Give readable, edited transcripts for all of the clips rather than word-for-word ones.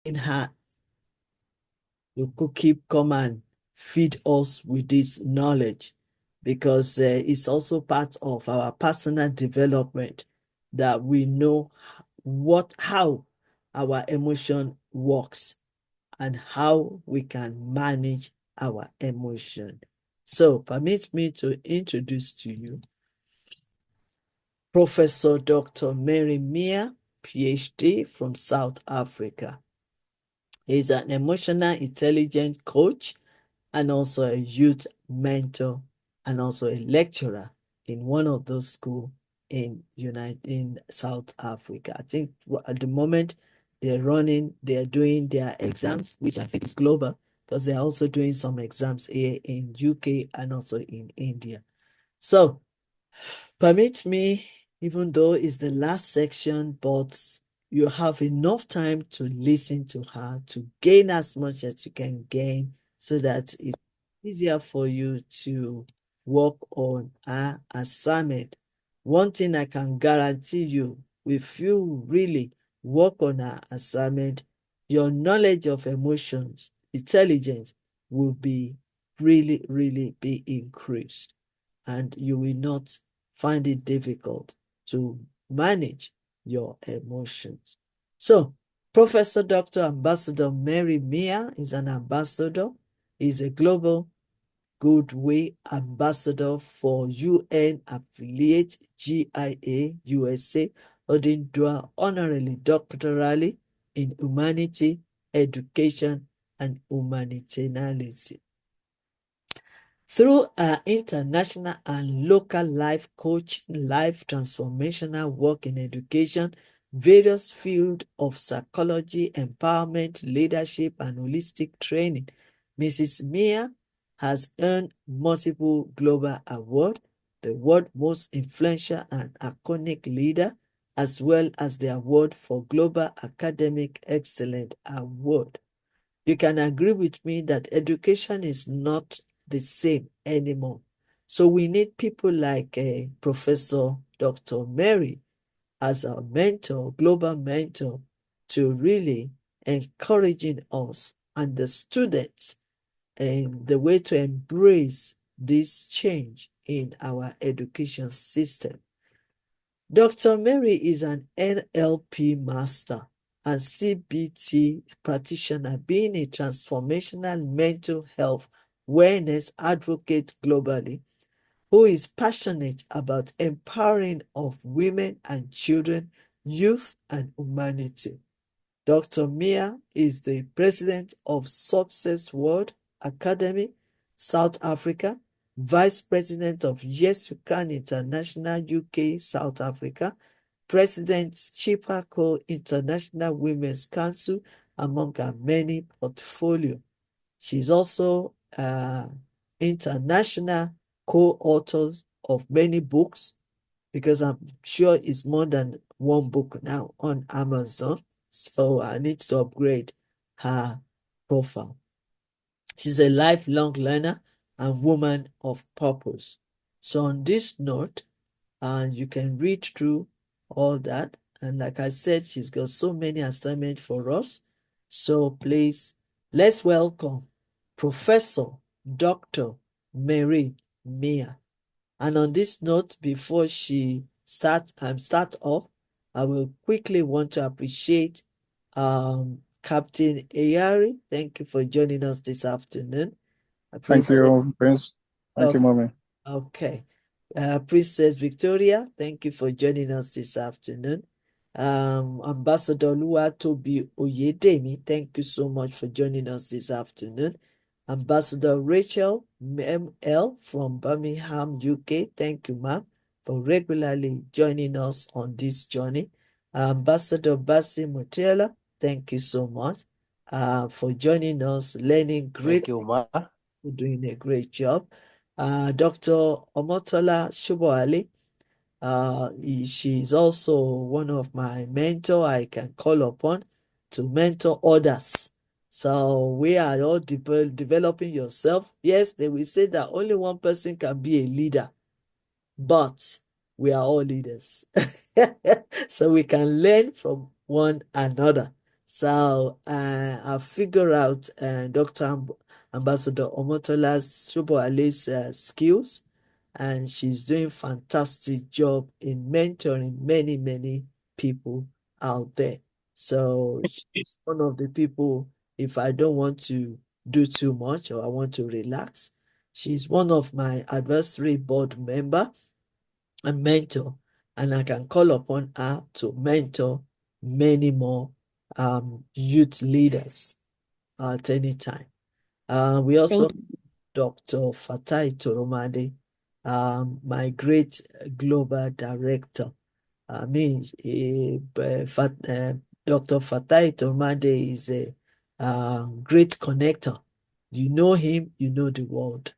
in her, you could keep come and feed us with this knowledge, because it's also part of our personal development that we know how our emotion works and how we can manage our emotion. So permit me to introduce to you Professor Dr. Mehreen, PhD from South Africa. He's an emotional intelligence coach and also a youth mentor and also a lecturer in one of those schools in South Africa. I think at the moment they're doing their exams, which I think is global, because they're also doing some exams here in UK and also in India. So permit me, even though it's the last section, but you have enough time to listen to her, to gain as much as you can gain, so that it's easier for you to work on her assignment. One thing I can guarantee you, if you really work on her assignment, your knowledge of emotions, intelligence will be really be increased, and you will not find it difficult to manage your emotions. So, Professor Dr. Ambassador Mehreen is an ambassador, is a global goodwill ambassador for UN affiliate Y.Y.C.I, USA, holding dual honorary doctorally in humanity, education, and humanitarianism. Through her international and local life coaching, life transformational work in education, various fields of psychology, empowerment, leadership, and holistic training, Mrs. Mia has earned multiple global awards, the world's most influential and iconic leader, as well as the award for Global Academic Excellence Award. You can agree with me that education is not the same anymore. So we need people like Professor Dr. Mary as our mentor, global mentor, to really encouraging us and the students and the way to embrace this change in our education system. Dr. Mary is an NLP master and CBT practitioner, being a transformational mental health wellness advocate globally, who is passionate about empowering of women and children, youth, and humanity. Dr. Mia is the president of Success World Academy, South Africa, vice president of Y.Y.C.I International UK, South Africa, president Chipako International Women's Council, among her many portfolio. She's also international co-author of many books, because I'm sure it's more than one book now on Amazon. So I need to upgrade her profile. She's a lifelong learner and woman of purpose. So on this note, you can read through all that. And like I said, she's got so many assignments for us. So please, let's welcome Professor Dr. Mehreen. And on this note, before she start off, I will quickly want to appreciate Captain Ayari. Thank you for joining us this afternoon. Thank you, Prince. Thank you, Oh, Mommy. okay. Princess Victoria, thank you for joining us this afternoon. Ambassador Toby Oyedemi, thank you so much for joining us this afternoon. Ambassador Rachel ML from Birmingham, UK, thank you, ma'am, for regularly joining us on this journey. Ambassador Basi Mutela, thank you so much for joining us, learning great, Thank you, Ma. doing a great job. Dr. Omotola Shuboali, she's also one of my mentor I can call upon to mentor others. So we are all developing yourself. Yes, they will say that only one person can be a leader, but we are all leaders. So we can learn from one another. So I figure out Dr. Ambassador Omotola's Shoboale's skills, and she's doing fantastic job in mentoring many, many people out there. So she's one of the people, if I don't want to do too much or I want to relax, she's one of my advisory board member and mentor, and I can call upon her to mentor many more youth leaders at any time. We also Thank you. Dr. Fatai Toromade, my great global director. I mean, Dr. Fatai Toromade is a great connector. You know him, you know the world,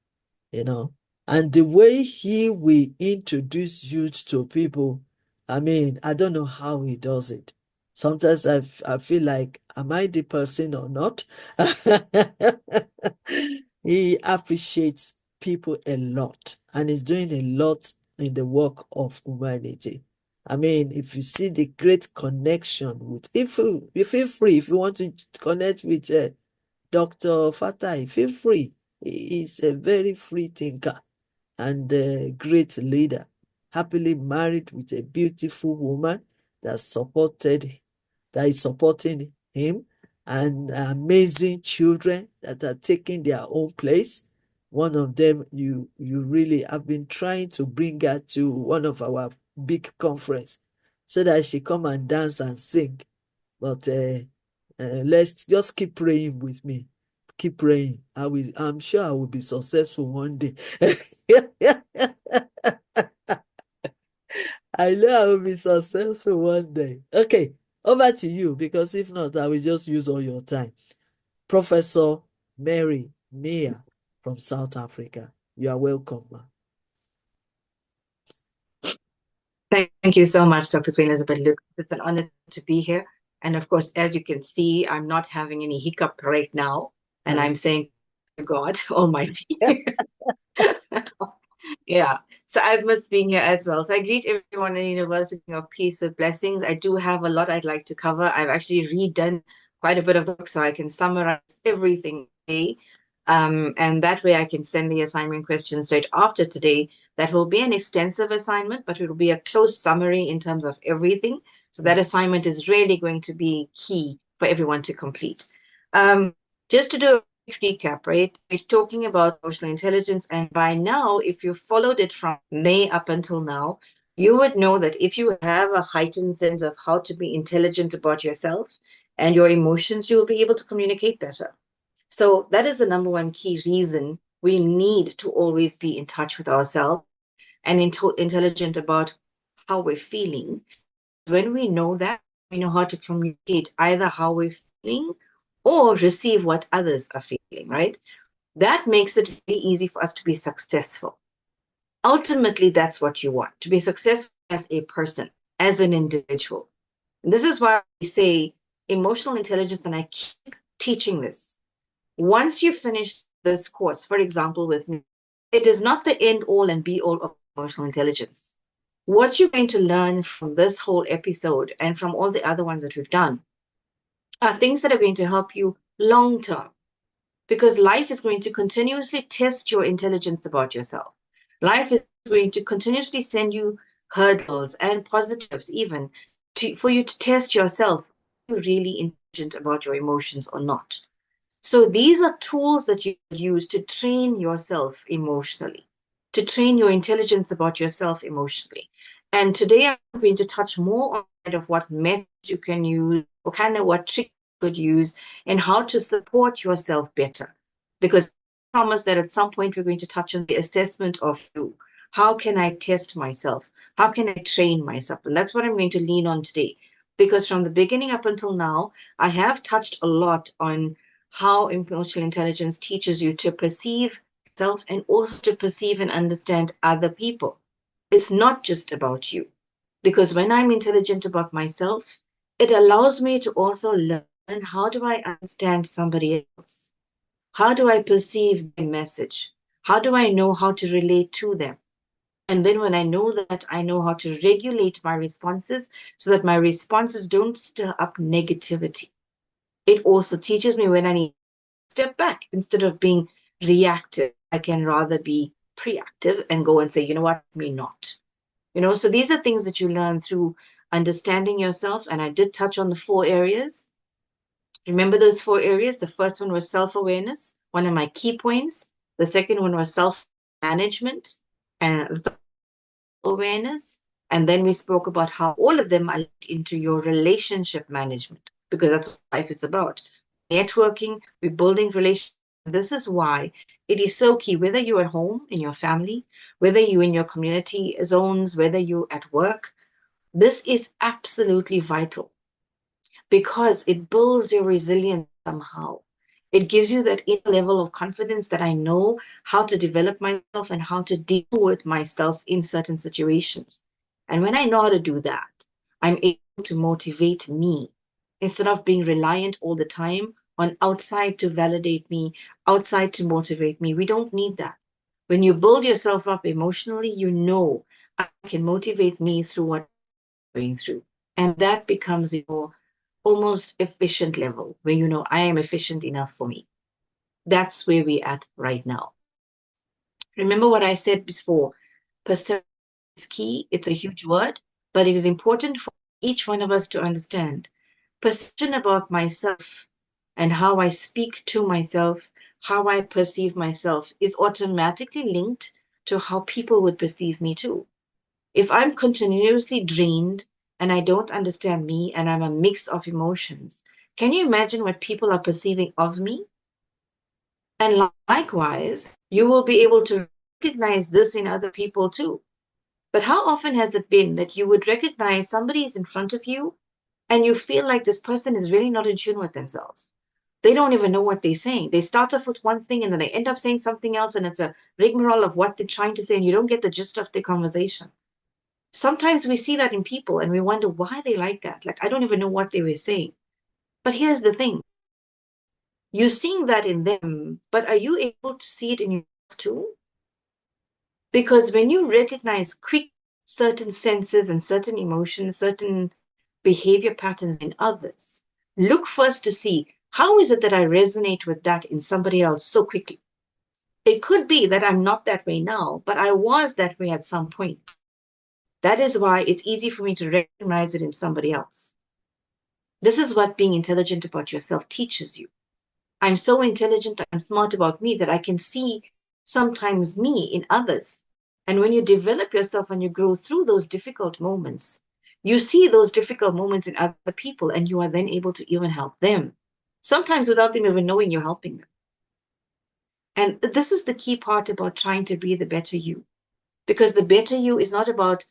you know. And the way he will introduce youth to people, I mean, I don't know how he does it. Sometimes I feel like, am I the person or not? He appreciates people a lot and is doing a lot in the work of humanity. I mean, if you see the great connection with, if you feel free, if you want to connect with Dr. Fatai, feel free. He is a very free thinker and a great leader, happily married with a beautiful woman that supported, that is supporting him, and amazing children that are taking their own place. One of them, you really have been trying to bring her to one of our big conference so that she come and dance and sing. But let's just keep praying with me. Keep praying. I'm sure I will be successful one day. I know I will be successful one day. Okay, over to you, because if not, I will just use all your time. Professor Mary Mia from South Africa. You are welcome, ma. Thank you so much, Dr. Queen Elizabeth Luke. It's an honor to be here. And of course, as you can see, I'm not having any hiccup right now. And I'm saying, God Almighty. Yeah. So I've missed being here as well. So I greet everyone in University of Peace with blessings. I do have a lot I'd like to cover. I've actually redone quite a bit of the book so I can summarize everything today. And that way I can send the assignment questions straight after today. That will be an extensive assignment, but it will be a close summary in terms of everything. So that assignment is really going to be key for everyone to complete. Just to do a quick recap, right? We're talking about emotional intelligence, and by now, if you followed it from May up until now, you would know that if you have a heightened sense of how to be intelligent about yourself and your emotions, you will be able to communicate better. So that is the number one key reason we need to always be in touch with ourselves and intelligent about how we're feeling. When we know that, we know how to communicate either how we're feeling or receive what others are feeling, right? That makes it very easy for us to be successful. Ultimately, that's what you want, to be successful as a person, as an individual. And this is why we say emotional intelligence, and I keep teaching this. Once you finish this course, for example, with me, it is not the end all and be all of emotional intelligence. What you're going to learn from this whole episode and from all the other ones that we've done are things that are going to help you long term, because life is going to continuously test your intelligence about yourself. Life is going to continuously send you hurdles and positives, even for you to test yourself. Are you really intelligent about your emotions or not? So these are tools that you use to train yourself emotionally, to train your intelligence about yourself emotionally. And today I'm going to touch more on kind of what methods you can use, or kind of what tricks you could use, and how to support yourself better. Because I promise that at some point we're going to touch on the assessment of you. How can I test myself? How can I train myself? And that's what I'm going to lean on today. Because from the beginning up until now, I have touched a lot on how emotional intelligence teaches you to perceive yourself and also to perceive and understand other people. It's not just about you. Because when I'm intelligent about myself, it allows me to also learn, how do I understand somebody else? How do I perceive their message? How do I know how to relate to them? And then when I know that, I know how to regulate my responses so that my responses don't stir up negativity. It also teaches me when I need to step back. Instead of being reactive, I can rather be proactive and go and say, you know what, me not. So these are things that you learn through understanding yourself. And I did touch on the 4 areas. Remember those 4 areas? The first one was self-awareness, one of my key points. The second one was self-management and awareness. And then we spoke about how all of them are linked into your relationship management, because that's what life is about. Networking, we're building relationships. This is why it is so key, whether you're at home, in your family, whether you're in your community zones, whether you're at work, this is absolutely vital because it builds your resilience somehow. It gives you that inner level of confidence that I know how to develop myself and how to deal with myself in certain situations. And when I know how to do that, I'm able to motivate me instead of being reliant all the time on outside to validate me, outside to motivate me. We don't need that. When you build yourself up emotionally, you know I can motivate me through what I'm going through. And that becomes your almost efficient level where you know I am efficient enough for me. That's where we're at right now. Remember what I said before, perseverance is key. It's a huge word, but it is important for each one of us to understand. Perception about myself and how I speak to myself, how I perceive myself is automatically linked to how people would perceive me too. If I'm continuously drained and I don't understand me and I'm a mix of emotions, can you imagine what people are perceiving of me? And likewise, you will be able to recognize this in other people too. But how often has it been that you would recognize somebody is in front of you and you feel like this person is really not in tune with themselves? They don't even know what they're saying. They start off with one thing and then they end up saying something else, and it's a rigmarole of what they're trying to say, and you don't get the gist of the conversation. Sometimes we see that in people and we wonder why they like that. Like, I don't even know what they were saying. But here's the thing, you're seeing that in them, but are you able to see it in yourself too? Because when you recognize quick certain senses and certain emotions, certain behavior patterns in others, look first to see how is it that I resonate with that in somebody else so quickly. It could be that I'm not that way now, but I was that way at some point. That is why it's easy for me to recognize it in somebody else. This is what being intelligent about yourself teaches you. I'm so intelligent, I'm smart about me that I can see sometimes me in others. And when you develop yourself and you grow through those difficult moments, you see those difficult moments in other people and you are then able to even help them. Sometimes without them even knowing you're helping them. And this is the key part about trying to be the better you. Because the better you is not about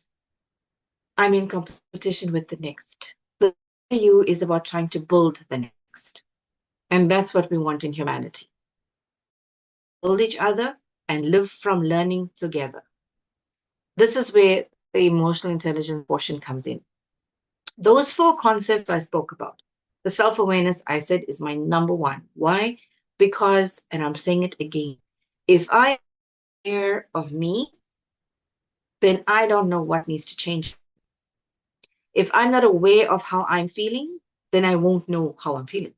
I'm in competition with the next. The better you is about trying to build the next. And that's what we want in humanity. Build each other and live from learning together. This is where the emotional intelligence portion comes in. Those 4 concepts I spoke about, the self-awareness I said is my number one. Why? Because, and I'm saying it again, if I'm aware of me, then I don't know what needs to change. If I'm not aware of how I'm feeling, then I won't know how I'm feeling.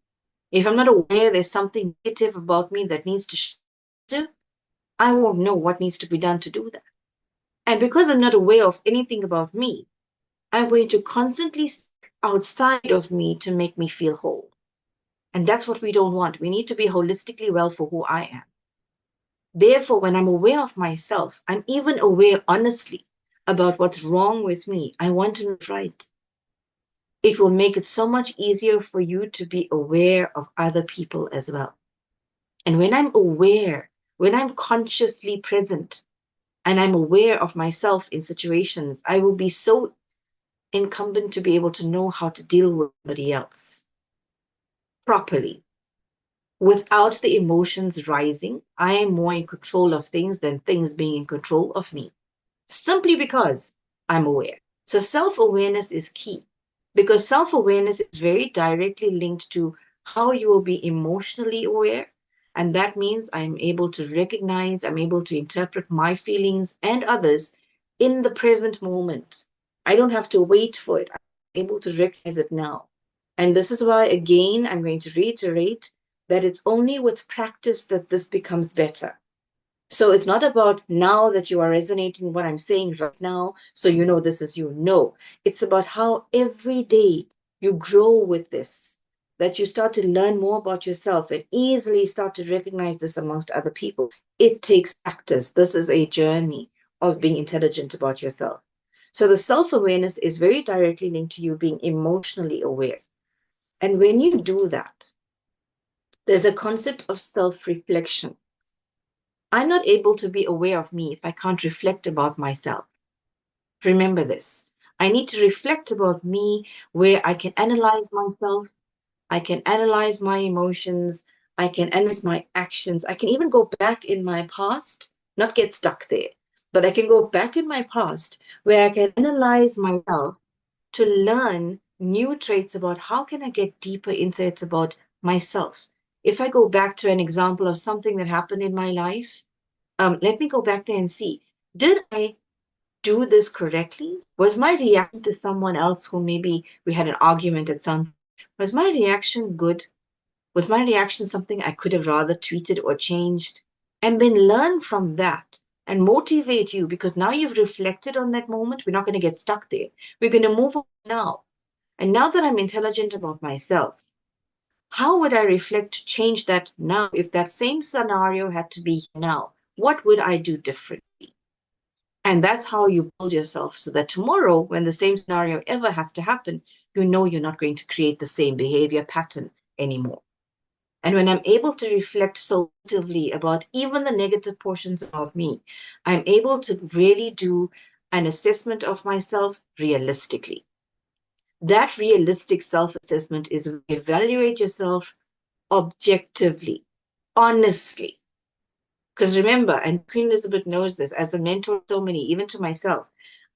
If I'm not aware there's something negative about me that needs to shift, I won't know what needs to be done to do that. And because I'm not aware of anything about me, I'm going to constantly seek outside of me to make me feel whole. And that's what we don't want. We need to be holistically well for who I am. Therefore, when I'm aware of myself, I'm even aware honestly about what's wrong with me. I want to make it right. It will make it so much easier for you to be aware of other people as well. And when I'm aware, when I'm consciously present, and I'm aware of myself in situations, I will be so incumbent to be able to know how to deal with somebody else properly without the emotions rising. I am more in control of things than things being in control of me, simply because I'm aware. So self-awareness is key because self-awareness is very directly linked to how you will be emotionally aware. And that means I'm able to recognize, I'm able to interpret my feelings and others in the present moment. I don't have to wait for it. I'm able to recognize it now. And this is why, again, I'm going to reiterate that it's only with practice that this becomes better. So it's not about now that you are resonating what I'm saying right now, so you know this is you. No, it's about how every day you grow with this, that you start to learn more about yourself and easily start to recognize this amongst other people. It takes practice. This is a journey of being intelligent about yourself. So the self-awareness is very directly linked to you being emotionally aware. And when you do that, there's a concept of self-reflection. I'm not able to be aware of me if I can't reflect about myself. Remember this. I need to reflect about me where I can analyze myself, I can analyze my emotions, I can analyze my actions. I can even go back in my past, not get stuck there, but I can go back in my past where I can analyze myself to learn new traits about how can I get deeper insights about myself. If I go back to an example of something that happened in my life, let me go back there and see, did I do this correctly? Was my reaction to someone else who maybe we had an argument at some, was my reaction good? Was my reaction something I could have rather tweeted or changed? And then learn from that and motivate you, because now you've reflected on that moment. We're not going to get stuck there. We're going to move on now. And now that I'm intelligent about myself, how would I reflect to change that now? If that same scenario had to be now, what would I do differently? And that's how you build yourself so that tomorrow, when the same scenario ever has to happen, you know you're not going to create the same behavior pattern anymore. And when I'm able to reflect so positively about even the negative portions of me, I'm able to really do an assessment of myself realistically. That realistic self-assessment is when you evaluate yourself objectively, honestly. Because remember, and Queen Elizabeth knows this, as a mentor to so many, even to myself,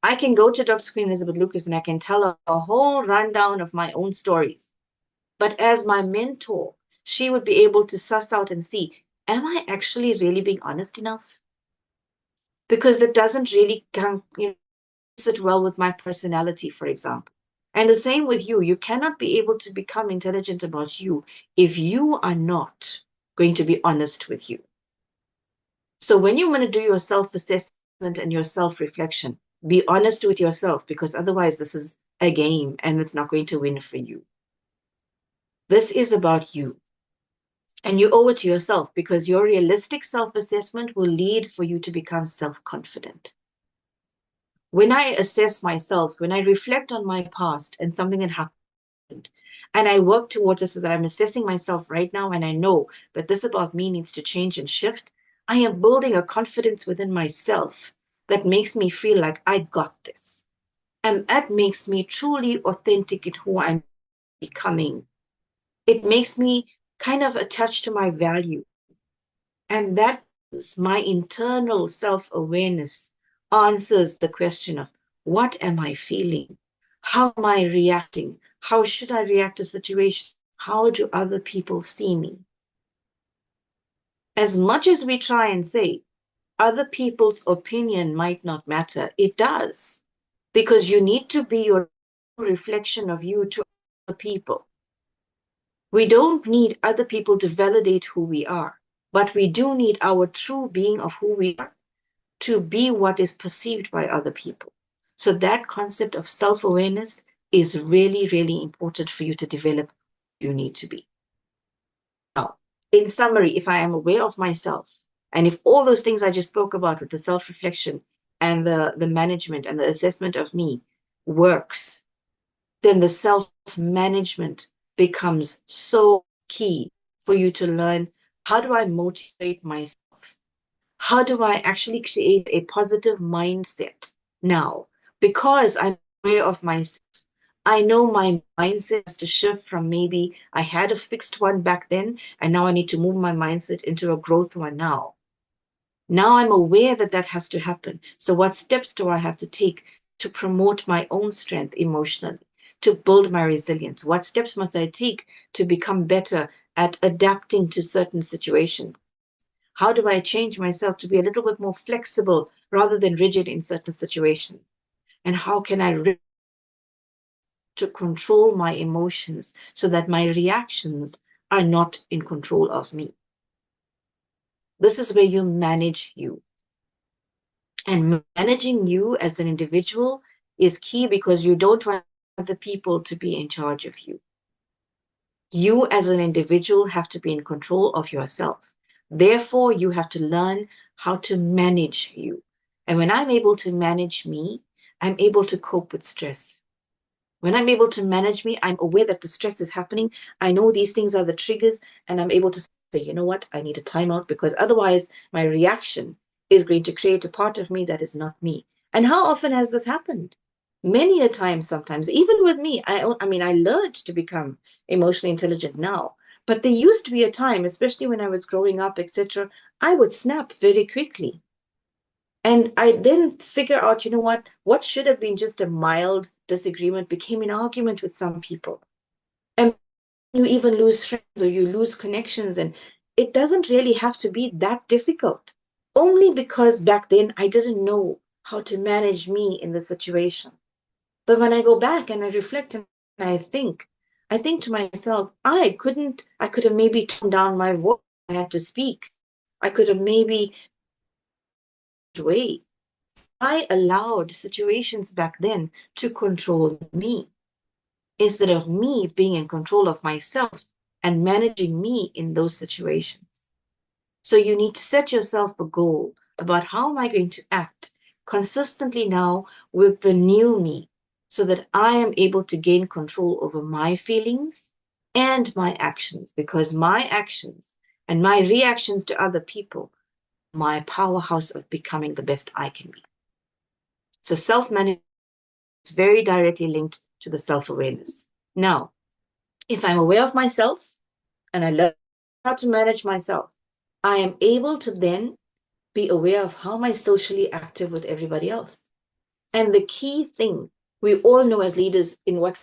I can go to Dr. Queen Elizabeth Lucas and I can tell her a whole rundown of my own stories. But as my mentor, she would be able to suss out and see, am I actually really being honest enough? Because that doesn't really come, sit well with my personality, for example. And the same with you. You cannot be able to become intelligent about you if you are not going to be honest with you. So when you want to do your self-assessment and your self-reflection, be honest with yourself, because otherwise this is a game and it's not going to win for you. This is about you. And you owe it to yourself, because your realistic self-assessment will lead for you to become self-confident. When I assess myself, when I reflect on my past and something that happened, and I work towards it so that I'm assessing myself right now, and I know that this about me needs to change and shift, I am building a confidence within myself that makes me feel like I got this. And that makes me truly authentic in who I'm becoming. It makes me kind of attached to my value. And that is my internal self-awareness answers the question of, what am I feeling? How am I reacting? How should I react to situations? How do other people see me? As much as we try and say other people's opinion might not matter, it does. Because you need to be your reflection of you to other people. We don't need other people to validate who we are, but we do need our true being of who we are to be what is perceived by other people. So that concept of self-awareness is really, really important for you to develop who you need to be. Now, in summary, if I am aware of myself, and if all those things I just spoke about with the self-reflection and the management and the assessment of me works, then the self-management becomes so key for you to learn, how do I motivate myself? How do I actually create a positive mindset now? Because I'm aware of myself, I know my mindset has to shift from, maybe I had a fixed one back then, and now I need to move my mindset into a growth one now. Now I'm aware that that has to happen. So what steps do I have to take to promote my own strength emotionally, to build my resilience? What steps must I take to become better at adapting to certain situations? How do I change myself to be a little bit more flexible rather than rigid in certain situations? And how can I to control my emotions so that my reactions are not in control of me. This is where you manage you. And managing you as an individual is key because you don't want other people to be in charge of you. You as an individual have to be in control of yourself. Therefore, you have to learn how to manage you. And when I'm able to manage me, I'm able to cope with stress. When I'm able to manage me, I'm aware that the stress is happening. I know these things are the triggers, and I'm able to say, you know what, I need a timeout because otherwise my reaction is going to create a part of me that is not me. And how often has this happened? Many a time, sometimes, even with me. I mean, I learned to become emotionally intelligent now, but there used to be a time, especially when I was growing up, etc., I would snap very quickly. And I then figure out, you know what should have been just a mild disagreement became an argument with some people. And you even lose friends or you lose connections. And it doesn't really have to be that difficult. Only because back then I didn't know how to manage me in the situation. But when I go back and I reflect and I think to myself, I could have maybe toned down my voice. I had to speak. I could have maybe way. I allowed situations back then to control me instead of me being in control of myself and managing me in those situations. So you need to set yourself a goal about how am I going to act consistently now with the new me so that I am able to gain control over my feelings and my actions, because my actions and my reactions to other people, my powerhouse of becoming the best I can be. So self-management is very directly linked to the self-awareness. Now, if I'm aware of myself and I learn how to manage myself, I am able to then be aware of how am I socially active with everybody else. And the key thing we all know as leaders in what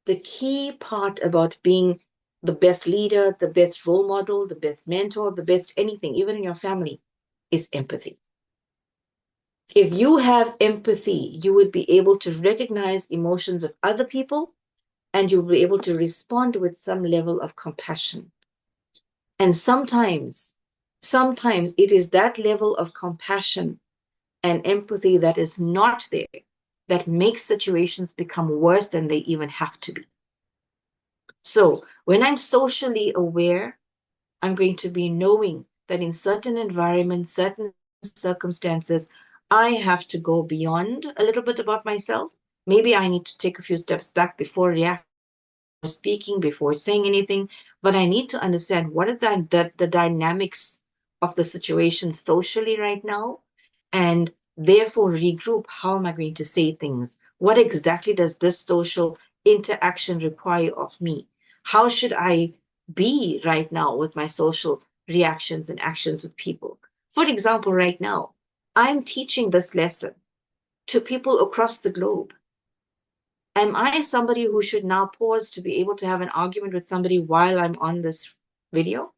the key part about being the best leader, the best role model, the best mentor, the best anything, even in your family, is empathy. If you have empathy, you would be able to recognize emotions of other people and you'll be able to respond with some level of compassion. And sometimes it is that level of compassion and empathy that is not there that makes situations become worse than they even have to be. So when I'm socially aware, I'm going to be knowing that in certain environments, certain circumstances, I have to go beyond a little bit about myself. Maybe I need to take a few steps back before reacting, speaking, before saying anything, but I need to understand what are the dynamics of the situation socially right now, and therefore regroup. How am I going to say things? What exactly does this social interaction require of me? How should I be right now with my social reactions and actions with people? For example, right now, I'm teaching this lesson to people across the globe. Am I somebody who should now pause to be able to have an argument with somebody while I'm on this video?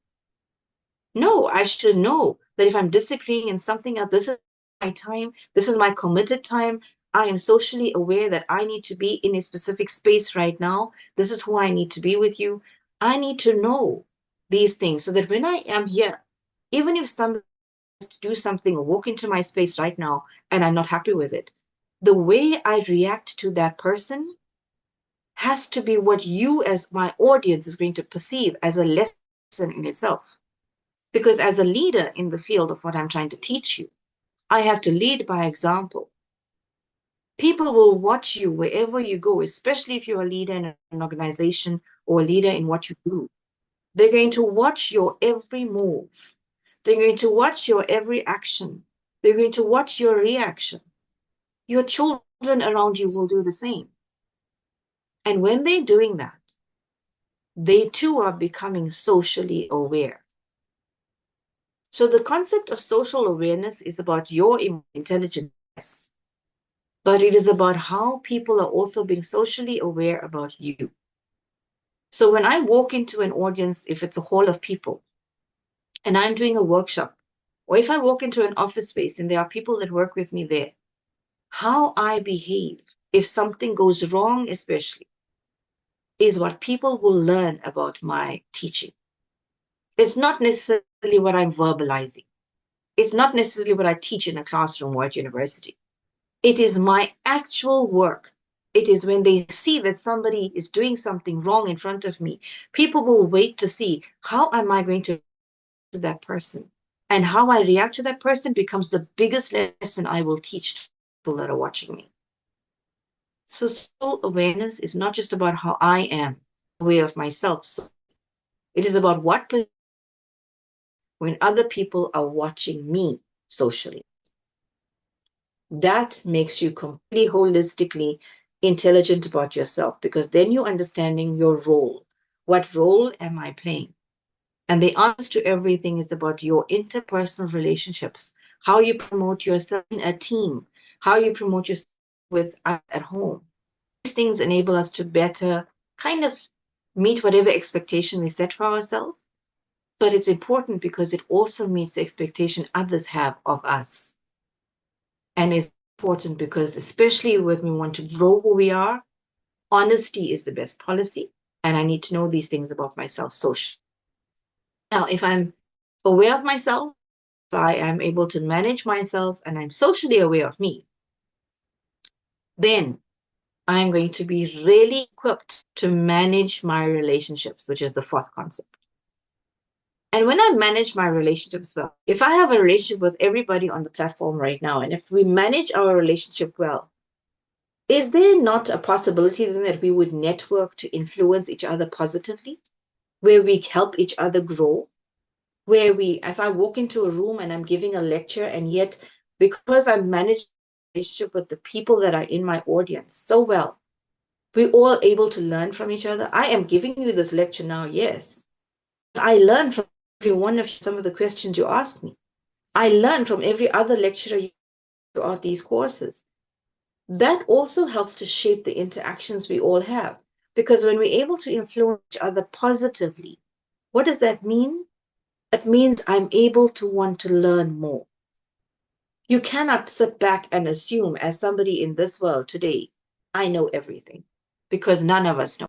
No, I should know that if I'm disagreeing in something else, this is my time, this is my committed time. I am socially aware that I need to be in a specific space right now. This is who I need to be with you. I need to know these things so that when I am here, even if somebody has to do something or walk into my space right now and I'm not happy with it, the way I react to that person has to be what you as my audience is going to perceive as a lesson in itself. Because as a leader in the field of what I'm trying to teach you, I have to lead by example. People will watch you wherever you go, especially if you're a leader in an organization or a leader in what you do. They're going to watch your every move. They're going to watch your every action. They're going to watch your reaction. Your children around you will do the same. And when they're doing that, they too are becoming socially aware. So the concept of social awareness is about your intelligence, but it is about how people are also being socially aware about you. So when I walk into an audience, if it's a hall of people, and I'm doing a workshop, or if I walk into an office space and there are people that work with me there, how I behave if something goes wrong, especially, is what people will learn about my teaching. It's not necessarily what I'm verbalizing. It's not necessarily what I teach in a classroom or at university. It is my actual work. It is when they see that somebody is doing something wrong in front of me, people will wait to see how am I going to react to that person. And how I react to that person becomes the biggest lesson I will teach to people that are watching me. So soul awareness is not just about how I am aware of myself. So it is about what when other people are watching me socially. That makes you completely holistically intelligent about yourself, because then you're understanding your role. What role am I playing? And the answer to everything is about your interpersonal relationships, how you promote yourself in a team, how you promote yourself with us at home. These things enable us to better kind of meet whatever expectation we set for ourselves. But it's important because it also meets the expectation others have of us. And it's important because, especially when we want to grow who we are, honesty is the best policy. And I need to know these things about myself socially. Now, if I'm aware of myself, if I am able to manage myself and I'm socially aware of me, then I'm going to be really equipped to manage my relationships, which is the fourth concept. And when I manage my relationships well, if I have a relationship with everybody on the platform right now, and if we manage our relationship well, is there not a possibility then that we would network to influence each other positively, where we help each other grow, where if I walk into a room and I'm giving a lecture, and yet because I'm managing a relationship with the people that are in my audience so well, we're all able to learn from each other. I am giving you this lecture now, yes. I learn from every one of some of the questions you asked me. I learn from every other lecturer throughout these courses. That also helps to shape the interactions we all have. Because when we're able to influence each other positively, what does that mean? It means I'm able to want to learn more. You cannot sit back and assume, as somebody in this world today, I know everything. Because none of us know.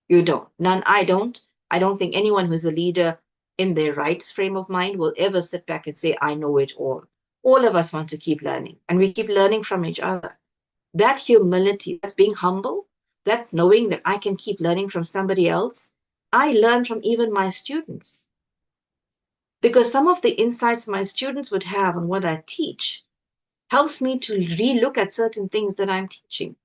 You don't. I don't. I don't think anyone who's a leader in their right frame of mind will ever sit back and say, I know it all. All of us want to keep learning, and we keep learning from each other. That humility, that's being humble, that's knowing that I can keep learning from somebody else. I learn from even my students. Because some of the insights my students would have on what I teach helps me to relook at certain things that I'm teaching.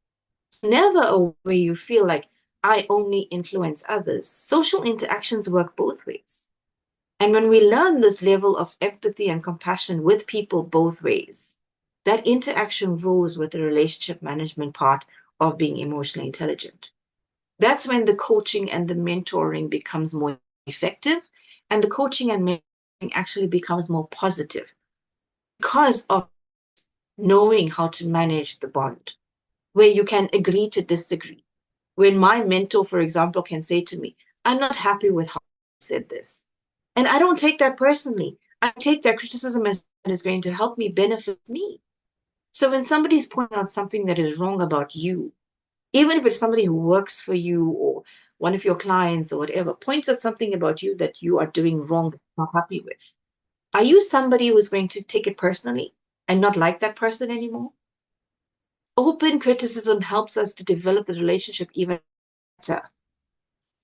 Never a way you feel like I only influence others. Social interactions work both ways. And when we learn this level of empathy and compassion with people both ways, that interaction grows with the relationship management part of being emotionally intelligent. That's when the coaching and the mentoring becomes more effective, and the coaching and mentoring actually becomes more positive because of knowing how to manage the bond, where you can agree to disagree. When my mentor, for example, can say to me, I'm not happy with how you said this. And I don't take that personally. I take that criticism as is going to help me benefit me. So when somebody's pointing out something that is wrong about you, even if it's somebody who works for you or one of your clients or whatever, points at something about you that you are doing wrong that you're not happy with, are you somebody who's going to take it personally and not like that person anymore? Open criticism helps us to develop the relationship even better.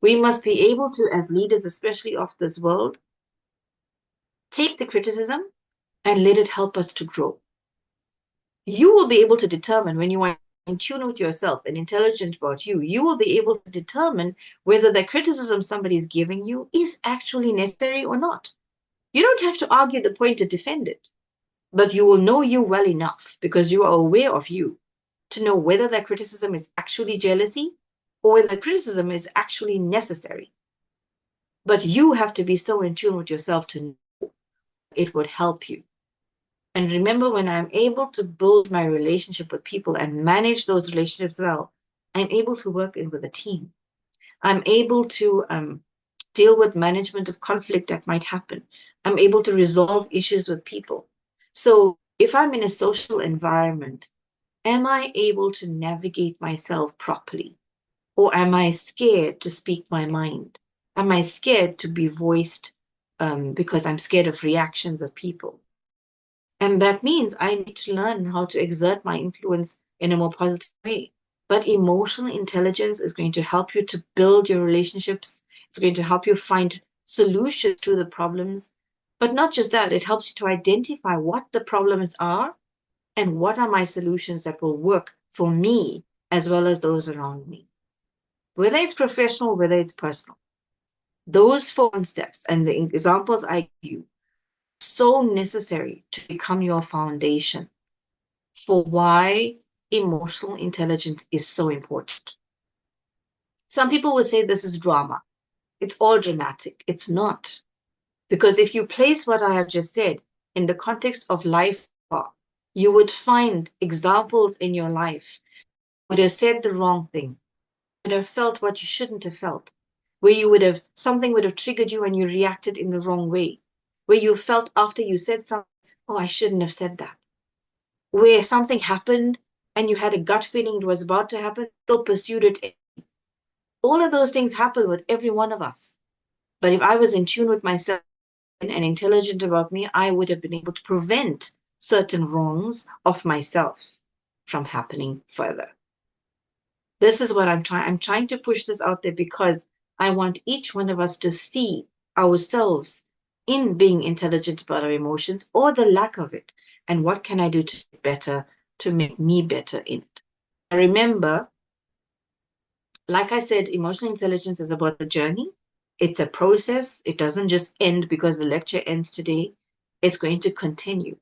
We must be able to, as leaders, especially of this world, take the criticism and let it help us to grow. You will be able to determine when you are in tune with yourself and intelligent about you, you will be able to determine whether the criticism somebody is giving you is actually necessary or not. You don't have to argue the point to defend it, but you will know you well enough because you are aware of you to know whether that criticism is actually jealousy or whether the criticism is actually necessary. But you have to be so in tune with yourself to know it would help you. And remember, when I'm able to build my relationship with people and manage those relationships well, I'm able to work with a team. I'm able to deal with management of conflict that might happen. I'm able to resolve issues with people. So if I'm in a social environment Am I able to navigate myself properly? Or am I scared to speak my mind? Am I scared to be voiced because I'm scared of reactions of people? And that means I need to learn how to exert my influence in a more positive way. But emotional intelligence is going to help you to build your relationships. It's going to help you find solutions to the problems. But not just that, it helps you to identify what the problems are and what are my solutions that will work for me as well as those around me. Whether it's professional, whether it's personal. Those 4 steps and the examples I give you so necessary to become your foundation for why emotional intelligence is so important. Some people would say this is drama. It's all dramatic. It's not. Because if you place what I have just said in the context of life, you would find examples in your life where you would have said the wrong thing, would have felt what you shouldn't have felt, where you would have, something would have triggered you and you reacted in the wrong way, where you felt after you said something, oh, I shouldn't have said that, where something happened and you had a gut feeling it was about to happen, still pursued it. All of those things happen with every one of us. But if I was in tune with myself and intelligent about me, I would have been able to prevent certain wrongs of myself from happening further. This is what I'm trying to push this out there because I want each one of us to see ourselves in being intelligent about our emotions or the lack of it. And what can I do to get better, to make me better in it? I remember, like I said, emotional intelligence is about a journey. It's a process. It doesn't just end because the lecture ends today. It's going to continue.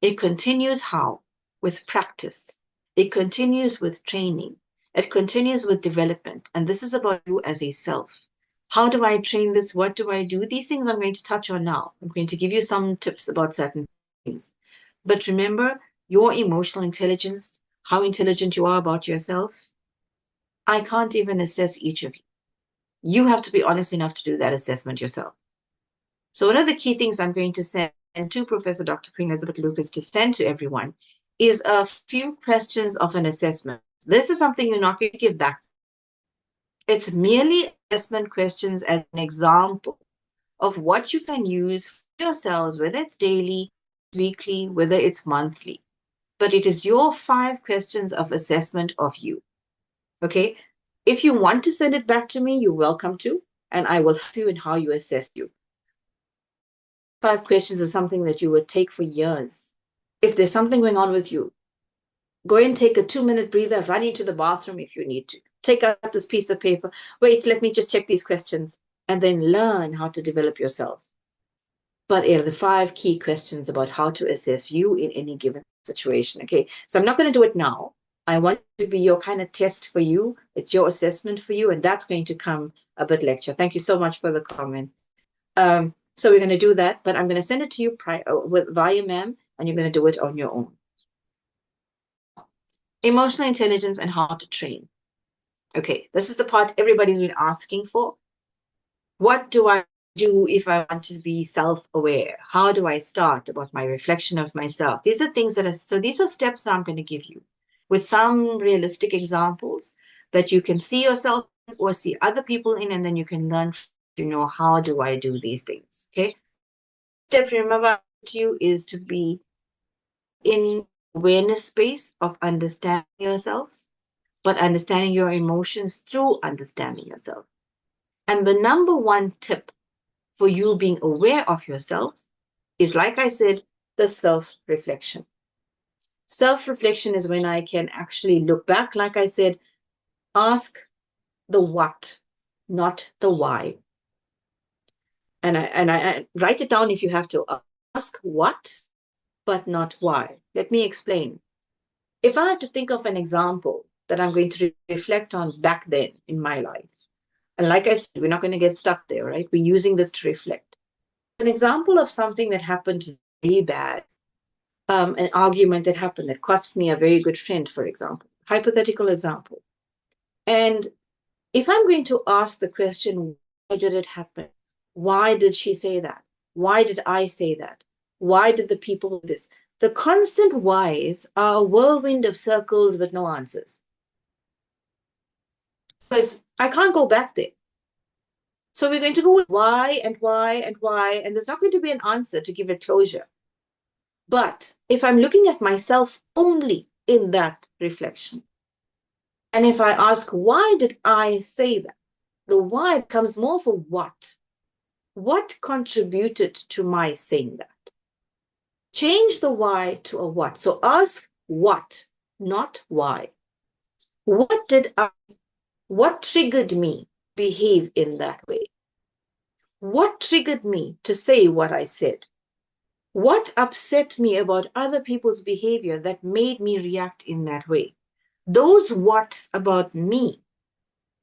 It continues how? With practice. It continues with training. It continues with development. And this is about you as a self. How do I train this? What do I do? These things I'm going to touch on now. I'm going to give you some tips about certain things. But remember, your emotional intelligence, how intelligent you are about yourself, I can't even assess each of you. You have to be honest enough to do that assessment yourself. So one of the key things I'm going to send to Professor Dr. Queen Elizabeth Lucas to send to everyone is a few questions of an assessment. This is something you're not going to give back. It's merely assessment questions as an example of what you can use for yourselves, whether it's daily, weekly, whether it's monthly. But it is your 5 questions of assessment of you. Okay? If you want to send it back to me, you're welcome to, and I will help you in how you assess you. 5 questions is something that you would take for years. If there's something going on with you, go and take a 2-minute breather, run into the bathroom if you need to. Take out this piece of paper. Wait, let me just check these questions, and then learn how to develop yourself. But are the 5 key questions about how to assess you in any given situation. Okay, so I'm not going to do it now. I want it to be your kind of test for you. It's your assessment for you, and that's going to come a bit lecture. Thank you so much for the comment. So we're going to do that, but I'm going to send it to you via MEM, and you're going to do it on your own. Emotional intelligence and how to train. Okay, this is the part everybody's been asking for. What do I do if I want to be self-aware? How do I start about my reflection of myself? These are things that are, so these are steps that I'm going to give you with some realistic examples that you can see yourself or see other people in, and then you can learn, you know, how do I do these things? Okay. Step, remember, to you is to be in awareness space of understanding yourself, but understanding your emotions through understanding yourself. And the number 1 tip for you being aware of yourself is, like I said, the self-reflection. Self-reflection is when I can actually look back, like I said, ask the what, not the why. And I write it down if you have to. Ask what, but not why. Let me explain. If I had to think of an example that I'm going to reflect on back then in my life, and like I said, we're not going to get stuck there, right? We're using this to reflect. An example of something that happened really bad, an argument that happened that cost me a very good friend, for example, hypothetical example. And if I'm going to ask the question, why did it happen? Why did she say that? Why did I say that? Why did the people do this? The constant whys are a whirlwind of circles with no answers. Because I can't go back there. So we're going to go with why and why and why, and there's not going to be an answer to give it closure. But if I'm looking at myself only in that reflection, and if I ask, why did I say that? The why becomes more for what? What contributed to my saying that? Change the why to a what. So ask what, not why. What triggered me behave in that way? What triggered me to say what I said? What upset me about other people's behavior that made me react in that way? Those what's about me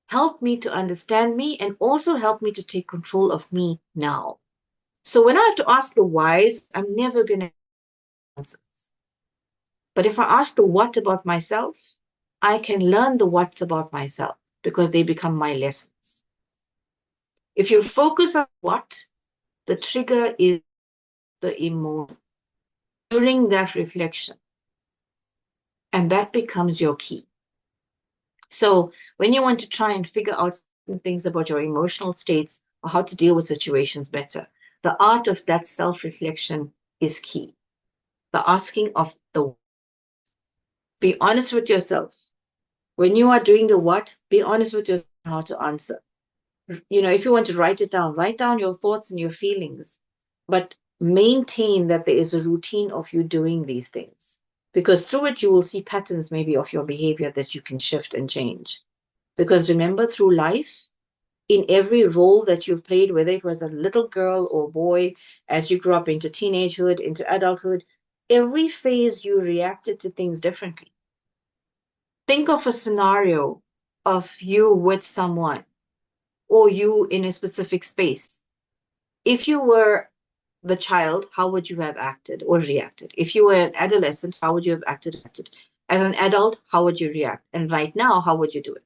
help me to understand me and also help me to take control of me now. So when I have to ask the whys, I'm never going to answer. But if I ask the what about myself, I can learn the what's about myself because they become my lessons. If you focus on what, the trigger is the emotion during that reflection, and that becomes your key. So when you want to try and figure out things about your emotional states or how to deal with situations better, the art of that self-reflection is key. The asking of the be honest with yourself. When you are doing the what, be honest with yourself how to answer. If you want to write it down, write down your thoughts and your feelings, but maintain that there is a routine of you doing these things. Because through it, you will see patterns maybe of your behavior that you can shift and change. Because remember, through life, in every role that you've played, whether it was a little girl or boy, as you grew up into teenagehood, into adulthood, every phase you reacted to things differently. Think of a scenario of you with someone or you in a specific space. If you were the child, how would you have acted or reacted? If you were an adolescent, how would you have acted? As an adult, how would you react? And right now, how would you do it?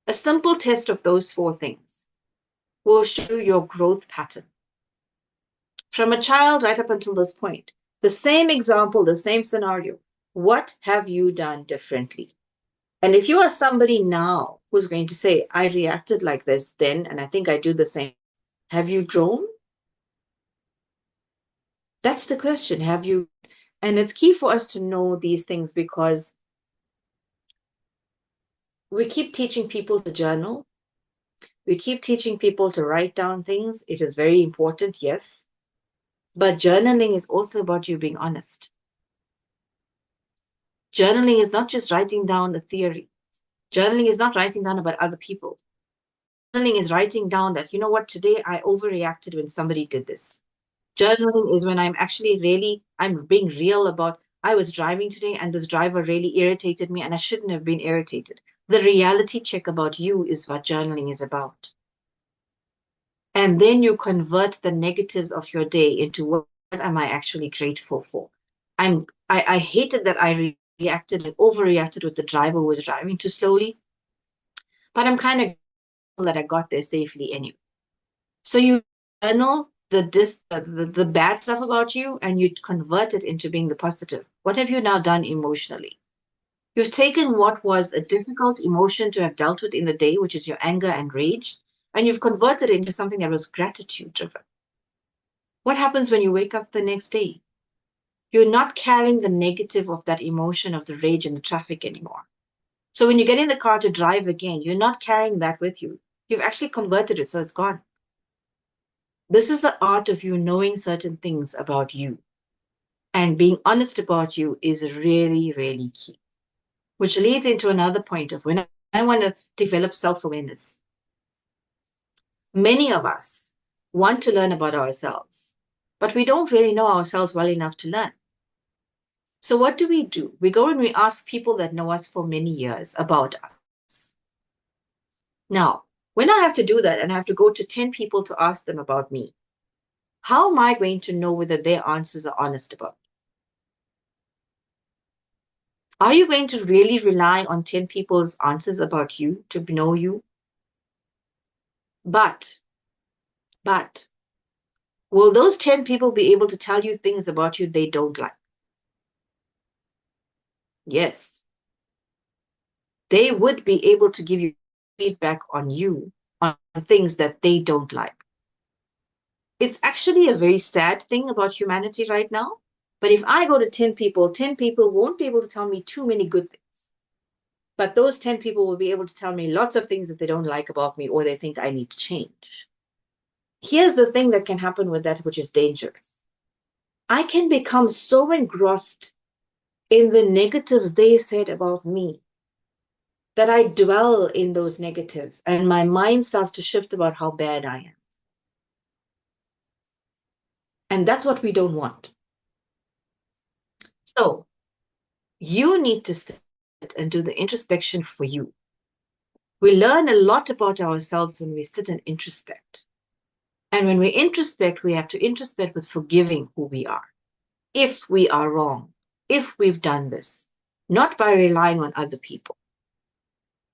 A simple test of those 4 things will show you your growth pattern. From a child right up until this point, the same example, the same scenario. What have you done differently? And if you are somebody now who's going to say, I reacted like this then, and I think I do the same, have you grown? That's the question. Have you? And it's key for us to know these things because we keep teaching people to journal. We keep teaching people to write down things. It is very important, yes. But journaling is also about you being honest. Journaling is not just writing down a theory. Journaling is not writing down about other people. Journaling is writing down that, you know what, today I overreacted when somebody did this. Journaling is when I'm being real about, I was driving today and this driver really irritated me and I shouldn't have been irritated. The reality check about you is what journaling is about. And then you convert the negatives of your day into what am I actually grateful for? I hated that I reacted and overreacted with the driver who was driving too slowly, but I'm kind of grateful that I got there safely anyway. So you journal the bad stuff about you and you convert it into being the positive. What have you now done emotionally? You've taken what was a difficult emotion to have dealt with in the day, which is your anger and rage, and you've converted it into something that was gratitude driven. What happens when you wake up the next day? You're not carrying the negative of that emotion of the rage and the traffic anymore. So when you get in the car to drive again, you're not carrying that with you. You've actually converted it, so it's gone. This is the art of you knowing certain things about you. And being honest about you is really, really key. Which leads into another point of when I want to develop self-awareness. Many of us want to learn about ourselves, but we don't really know ourselves well enough to learn. So what do? We go and we ask people that know us for many years about us. Now, when I have to do that and I have to go to 10 people to ask them about me, how am I going to know whether their answers are honest about me? Are you going to really rely on 10 people's answers about you to know you? But, will those 10 people be able to tell you things about you they don't like? Yes, they would be able to give you feedback on you, on things that they don't like. It's actually a very sad thing about humanity right now. But if I go to 10 people won't be able to tell me too many good things. But those 10 people will be able to tell me lots of things that they don't like about me or they think I need to change. Here's the thing that can happen with that, which is dangerous. I can become so engrossed in the negatives they said about me that I dwell in those negatives and my mind starts to shift about how bad I am. And that's what we don't want. So you need to sit and do the introspection for you. We learn a lot about ourselves when we sit and introspect. And when we introspect, we have to introspect with forgiving who we are. If we are wrong, if we've done this, not by relying on other people.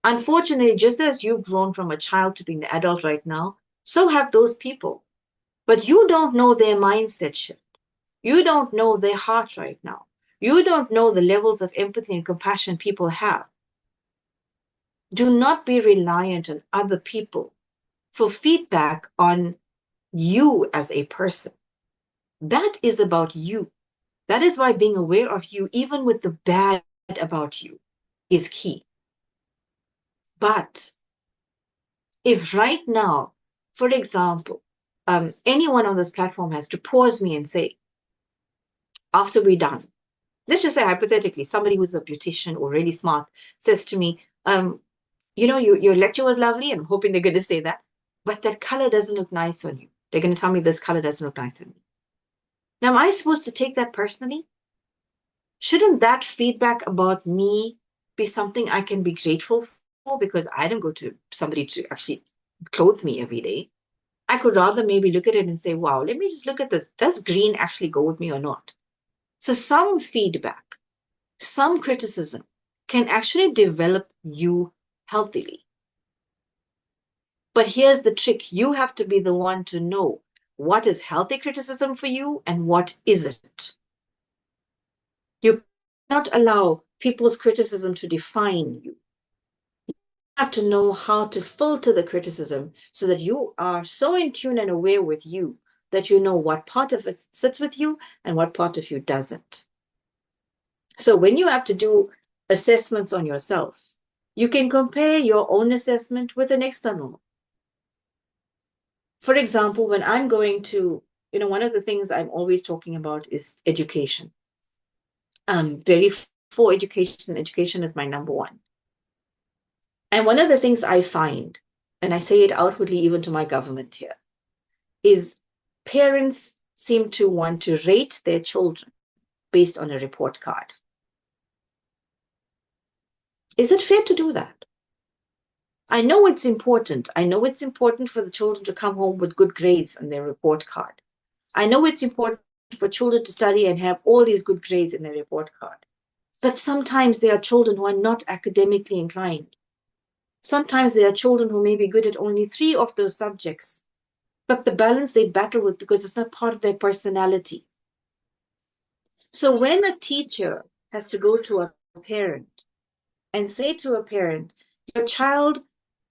Unfortunately, just as you've grown from a child to being the adult right now, so have those people. But you don't know their mindset shift. You don't know their heart right now. You don't know the levels of empathy and compassion people have. Do not be reliant on other people for feedback on you as a person. That is about you. That is why being aware of you, even with the bad about you, is key. But if right now, for example, anyone on this platform has to pause me and say, after we're done, let's just say hypothetically, somebody who's a beautician or really smart says to me, your lecture was lovely, and I'm hoping they're going to say that, but that color doesn't look nice on you. They're going to tell me this color doesn't look nice on me. Now, am I supposed to take that personally? Shouldn't that feedback about me be something I can be grateful for because I didn't go to somebody to actually clothe me every day? I could rather maybe look at it and say, wow, let me just look at this. Does green actually go with me or not? So some feedback, some criticism can actually develop you healthily. But here's the trick. You have to be the one to know what is healthy criticism for you and what isn't. You cannot allow people's criticism to define you. You have to know how to filter the criticism so that you are so in tune and aware with you that you know what part of it sits with you and what part of you doesn't. So when you have to do assessments on yourself, you can compare your own assessment with an external one. For example, when I'm going to, one of the things I'm always talking about is education. I'm very for education. Education is my number one. And one of the things I find, and I say it outwardly even to my government here, is parents seem to want to rate their children based on a report card. Is it fair to do that? I know it's important. I know it's important for the children to come home with good grades on their report card. I know it's important for children to study and have all these good grades in their report card. But sometimes there are children who are not academically inclined. Sometimes there are children who may be good at only 3 of those subjects, but the balance they battle with because it's not part of their personality. So when a teacher has to go to a parent and say to a parent, your child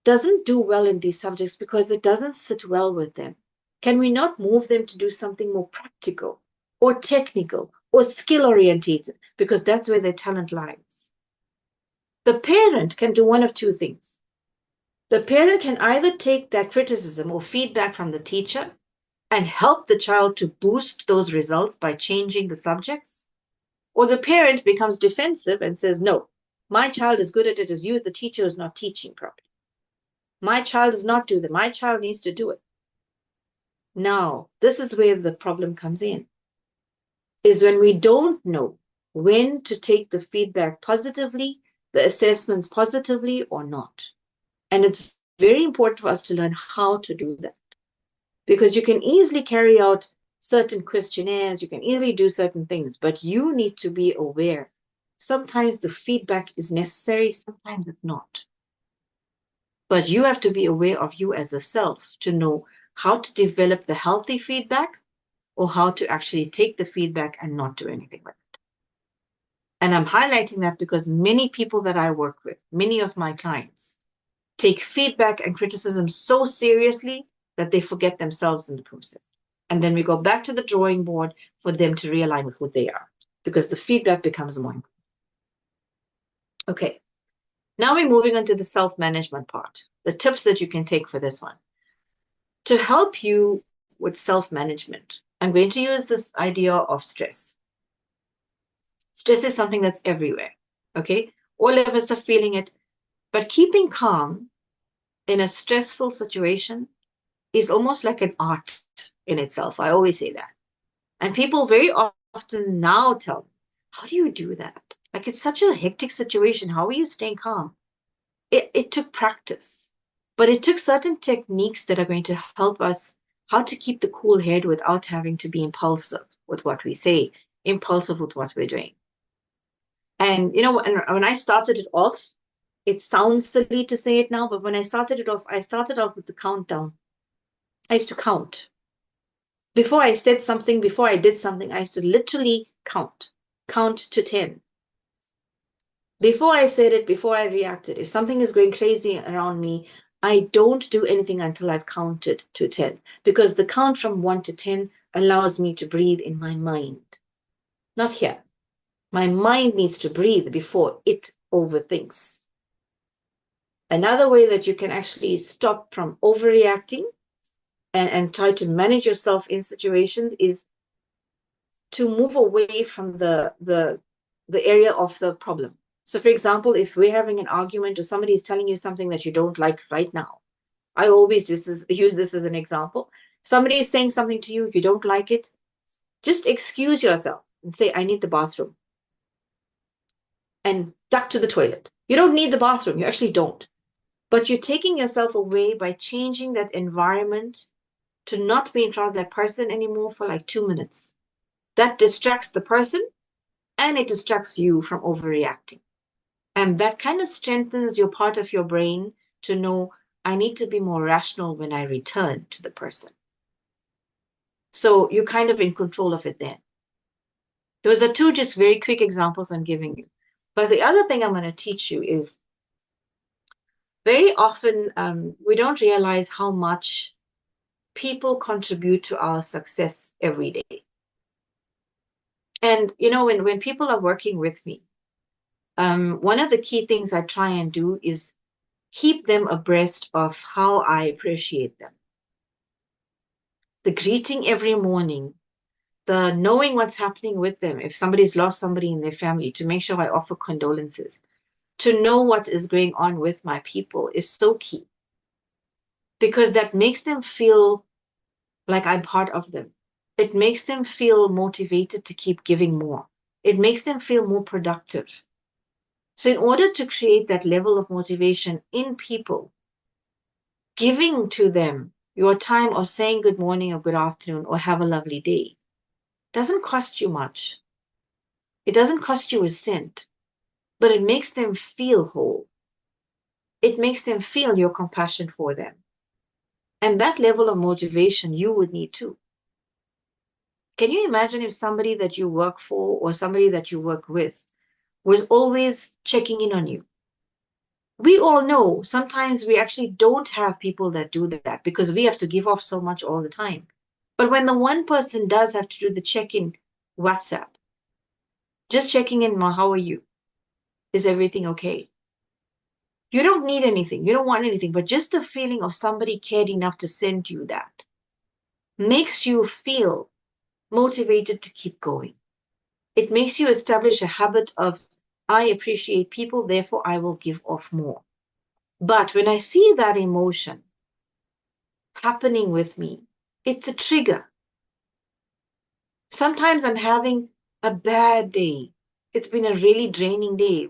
doesn't do well in these subjects because it doesn't sit well with them. Can we not move them to do something more practical or technical or skill orientated? Because that's where their talent lies. The parent can do one of 2 things. The parent can either take that criticism or feedback from the teacher and help the child to boost those results by changing the subjects, or the parent becomes defensive and says, no, my child is good at it as you as the teacher is not teaching properly. My child does not do that. My child needs to do it. Now, this is where the problem comes in, is when we don't know when to take the feedback positively, the assessments positively or not. And it's very important for us to learn how to do that. Because you can easily carry out certain questionnaires, you can easily do certain things, but you need to be aware. Sometimes the feedback is necessary, sometimes it's not. But you have to be aware of you as a self to know how to develop the healthy feedback or how to actually take the feedback and not do anything with it. And I'm highlighting that because many people that I work with, many of my clients, take feedback and criticism so seriously that they forget themselves in the process. And then we go back to the drawing board for them to realign with who they are, because the feedback becomes more important. Okay, now we're moving on to the self-management part, the tips that you can take for this one. To help you with self-management, I'm going to use this idea of stress. Stress is something that's everywhere, okay? All of us are feeling it, but keeping calm in a stressful situation is almost like an art in itself. I always say that. And people very often now tell me, how do you do that? Like, it's such a hectic situation. How are you staying calm? It took practice, but it took certain techniques that are going to help us how to keep the cool head without having to be impulsive with what we say, impulsive with what we're doing. And, when I started it off, it sounds silly to say it now, but when I started it off, I started off with the countdown. I used to count. Before I said something, before I did something, I used to literally count to 10. Before I said it, before I reacted, if something is going crazy around me, I don't do anything until I've counted to 10, because the count from 1 to 10 allows me to breathe in my mind. Not here. My mind needs to breathe before it overthinks. Another way that you can actually stop from overreacting and try to manage yourself in situations is to move away from the area of the problem. So, for example, if we're having an argument or somebody is telling you something that you don't like right now, I always just use this as an example. Somebody is saying something to you, you don't like it, just excuse yourself and say, I need the bathroom, and duck to the toilet. You don't need the bathroom, you actually don't. But you're taking yourself away by changing that environment to not be in front of that person anymore for like 2 minutes. That distracts the person and it distracts you from overreacting. And that kind of strengthens your part of your brain to know I need to be more rational when I return to the person. So you're kind of in control of it then. Those are two just very quick examples I'm giving you. But the other thing I'm going to teach you is very often we don't realize how much people contribute to our success every day. And, when people are working with me, one of the key things I try and do is keep them abreast of how I appreciate them. The greeting every morning, the knowing what's happening with them. If somebody's lost somebody in their family, to make sure I offer condolences. To know what is going on with my people is so key, because that makes them feel like I'm part of them. It makes them feel motivated to keep giving more. It makes them feel more productive. So in order to create that level of motivation in people, giving to them your time or saying good morning or good afternoon or have a lovely day doesn't cost you much. It doesn't cost you a cent, but it makes them feel whole. It makes them feel your compassion for them. And that level of motivation you would need too. Can you imagine if somebody that you work for or somebody that you work with was always checking in on you? We all know sometimes we actually don't have people that do that because we have to give off so much all the time. But when the one person does have to do the check-in WhatsApp, just checking in, Ma, how are you? Is everything okay? You don't need anything. You don't want anything, but just the feeling of somebody cared enough to send you that makes you feel motivated to keep going. It makes you establish a habit of, I appreciate people, therefore I will give off more. But when I see that emotion happening with me, it's a trigger. Sometimes I'm having a bad day. It's been a really draining day.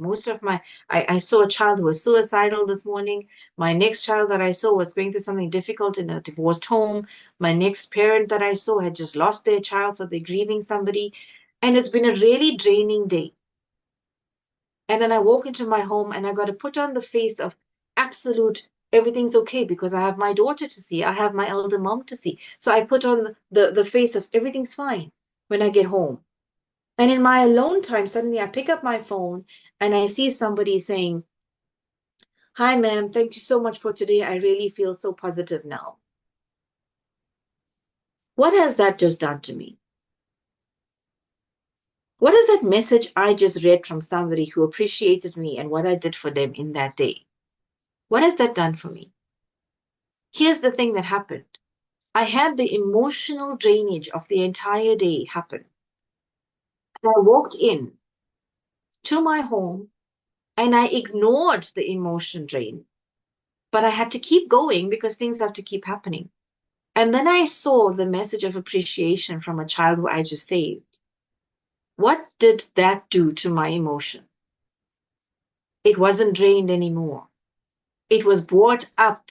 I saw a child who was suicidal this morning. My next child that I saw was going through something difficult in a divorced home. My next parent that I saw had just lost their child, so they're grieving somebody. And it's been a really draining day. And then I walk into my home and I got to put on the face of absolute everything's okay because I have my daughter to see. I have my elder mom to see. So I put on the face of everything's fine when I get home. And in my alone time, suddenly I pick up my phone and I see somebody saying, "Hi, ma'am, thank you so much for today. I really feel so positive now." What has that just done to me? What is that message I just read from somebody who appreciated me and what I did for them in that day? What has that done for me? Here's the thing that happened. I had the emotional drainage of the entire day happen. And I walked in to my home and I ignored the emotion drain, but I had to keep going because things have to keep happening. And then I saw the message of appreciation from a child who I just saved. What did that do to my emotion? It wasn't drained anymore. It was brought up.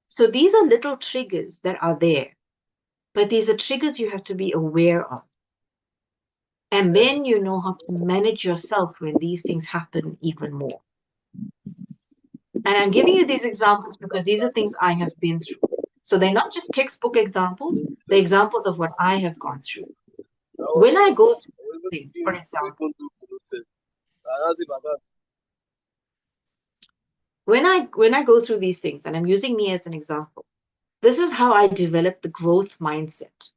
So these are little triggers that are there, but these are triggers you have to be aware of. And then you know how to manage yourself when these things happen even more. And I'm giving you these examples because these are things I have been through. So they're not just textbook examples, they're examples of what I have gone through. When I go through things, for example, when I go through these things, and I'm using me as an example, this is how I develop the growth mindset.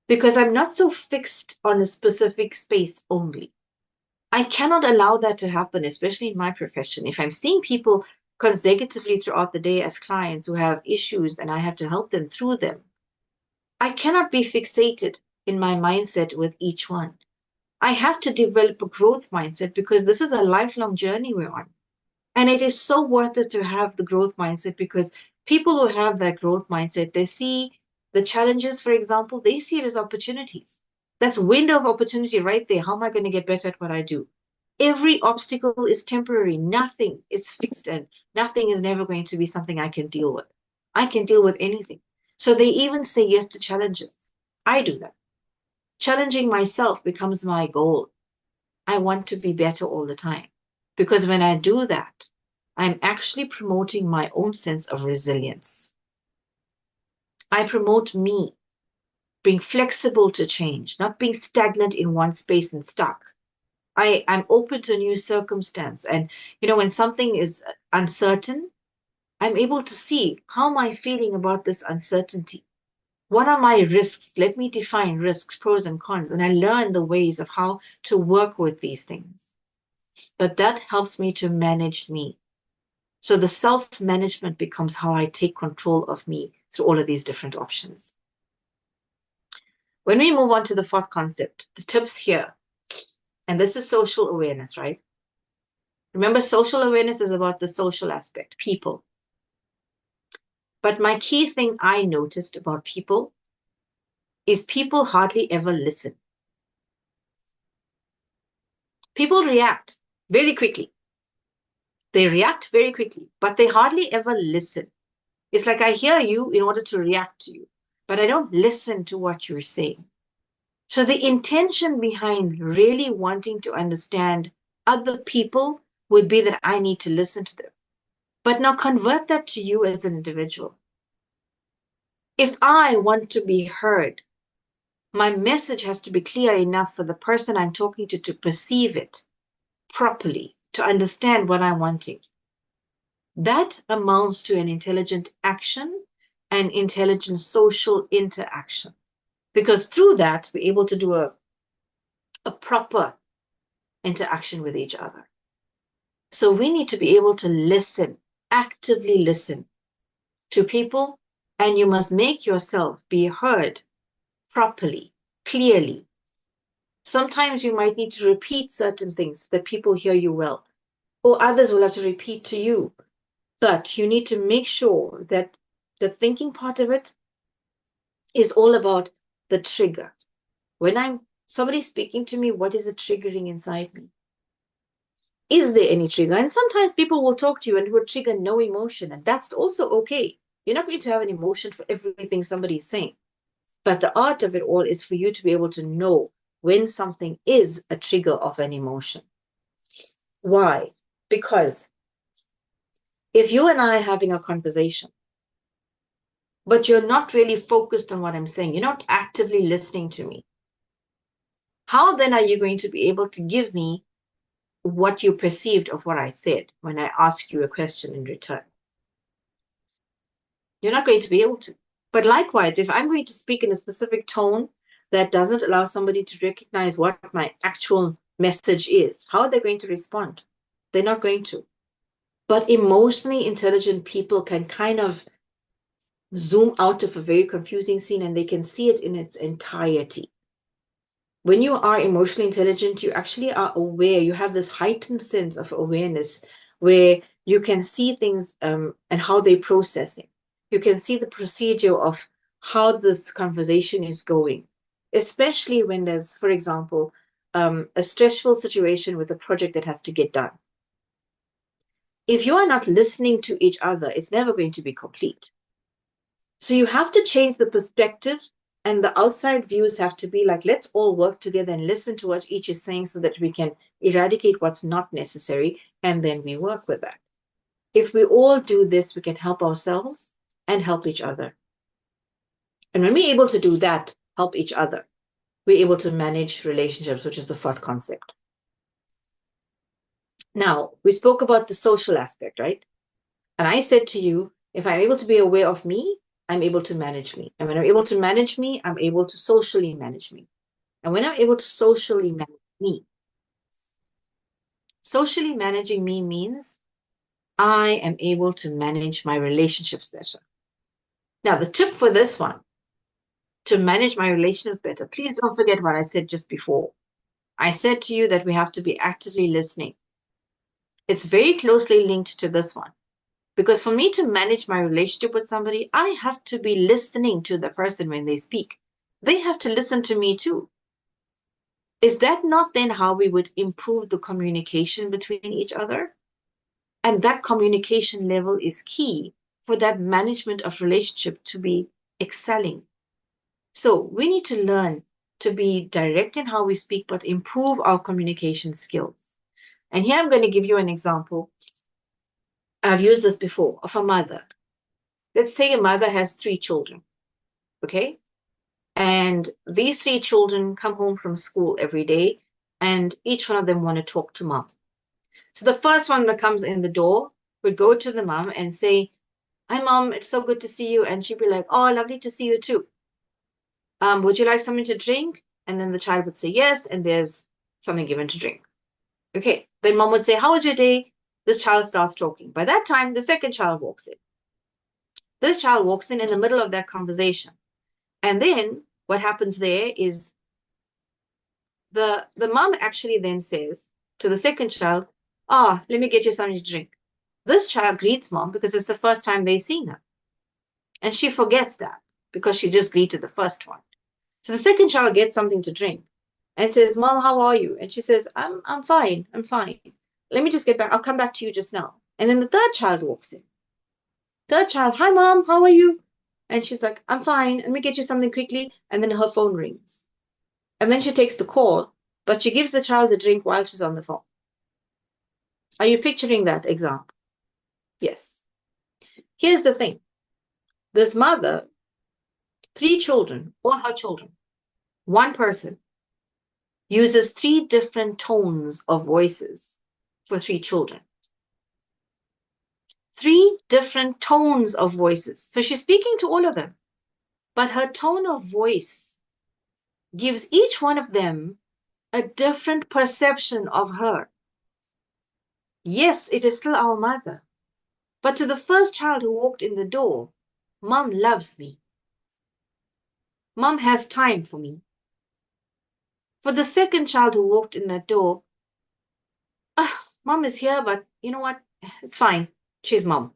Because I'm not so fixed on a specific space only. I cannot allow that to happen, especially in my profession. If I'm seeing people consecutively throughout the day as clients who have issues and I have to help them through them, I cannot be fixated in my mindset with each one. I have to develop a growth mindset because this is a lifelong journey we're on. And it is so worth it to have the growth mindset because people who have that growth mindset, they see the challenges, for example, they see it as opportunities. That's window of opportunity right there. How am I going to get better at what I do? Every obstacle is temporary. Nothing is fixed and nothing is never going to be something I can deal with. I can deal with anything. So they even say yes to challenges. I do that. Challenging myself becomes my goal. I want to be better all the time. Because when I do that, I'm actually promoting my own sense of resilience. I promote me being flexible to change, not being stagnant in one space and stuck. I'm open to new circumstance. And, when something is uncertain, I'm able to see how am I feeling about this uncertainty? What are my risks? Let me define risks, pros and cons, and I learn the ways of how to work with these things. But that helps me to manage me. So the self-management becomes how I take control of me through all of these different options. When we move on to the fourth concept, the tips here, and this is social awareness, right? Remember, social awareness is about the social aspect, people. But my key thing I noticed about people is people hardly ever listen. People react very quickly. They react very quickly, but they hardly ever listen. It's like I hear you in order to react to you, but I don't listen to what you're saying. So the intention behind really wanting to understand other people would be that I need to listen to them. But now convert that to you as an individual. If I want to be heard, my message has to be clear enough for the person I'm talking to perceive it properly, to understand what I'm wanting. That amounts to an intelligent action and intelligent social interaction. Because through that, we're able to do a proper interaction with each other. So we need to be able to listen, actively listen to people, and you must make yourself be heard properly, clearly. Sometimes you might need to repeat certain things that people hear you well, or others will have to repeat to you. But you need to make sure that the thinking part of it is all about the trigger. When somebody speaking to me, what is it triggering inside me? Is there any trigger? And sometimes people will talk to you and will trigger no emotion, and that's also okay. You're not going to have an emotion for everything somebody's saying. But the art of it all is for you to be able to know when something is a trigger of an emotion. Why? Because if you and I are having a conversation, but you're not really focused on what I'm saying, you're not actively listening to me, how then are you going to be able to give me what you perceived of what I said when I ask you a question in return? You're not going to be able to. But likewise, if I'm going to speak in a specific tone that doesn't allow somebody to recognize what my actual message is, how are they going to respond? They're not going to. But emotionally intelligent people can kind of zoom out of a very confusing scene and they can see it in its entirety. When you are emotionally intelligent, you actually are aware. You have this heightened sense of awareness where you can see things and how they're processing. You can see the procedure of how this conversation is going, especially when there's, for example, a stressful situation with a project that has to get done. If you are not listening to each other, it's never going to be complete. So you have to change the perspective, and the outside views have to be like, let's all work together and listen to what each is saying so that we can eradicate what's not necessary, and then we work with that. If we all do this, we can help ourselves and help each other. And when we're able to do that, help each other, we're able to manage relationships, which is the fourth concept. Now, we spoke about the social aspect, right? And I said to you, if I'm able to be aware of me, I'm able to manage me. And when I'm able to manage me, I'm able to socially manage me. And when I'm able to socially manage me, socially managing me means I am able to manage my relationships better. Now, the tip for this one, to manage my relationships better, please don't forget what I said just before. I said to you that we have to be actively listening. It's very closely linked to this one. Because for me to manage my relationship with somebody, I have to be listening to the person when they speak. They have to listen to me too. Is that not then how we would improve the communication between each other? And that communication level is key for that management of relationship to be excelling. So we need to learn to be direct in how we speak, but improve our communication skills. And here I'm going to give you an example. I've used this before of a mother. Let's say a mother has 3 children, okay? And these 3 children come home from school every day, and each one of them want to talk to mom. So the first one that comes in the door would go to the mom and say, "Hi, mom, it's so good to see you." And she'd be like, "Oh, lovely to see you too. Would you like something to drink?" And then the child would say yes, and there's something given to drink. Okay, then mom would say, "How was your day?" This child starts talking. By that time, the second child walks in. This child walks in the middle of that conversation. And then what happens there is the mom actually then says to the second child, "Ah, let me get you something to drink." This child greets mom because it's the first time they've seen her. And she forgets that because she just greeted the first one. So the second child gets something to drink and says, "Mom, how are you?" And she says, I'm fine. I'm fine. Let me just get back. I'll come back to you just now." And then the third child walks in. Third child, "Hi, mom, how are you?" And she's like, "I'm fine. Let me get you something quickly." And then her phone rings. And then she takes the call, but she gives the child a drink while she's on the phone. Are you picturing that example? Yes. Here's the thing. This mother, 3 children, all her children, one person, uses 3 different tones of voices for 3 children. 3 different tones of voices. So she's speaking to all of them, but her tone of voice gives each one of them a different perception of her. Yes, it is still our mother. But to the first child who walked in the door, "Mom loves me. Mom has time for me." For the second child who walked in the door, "Mom is here, but you know what? It's fine. She's mom."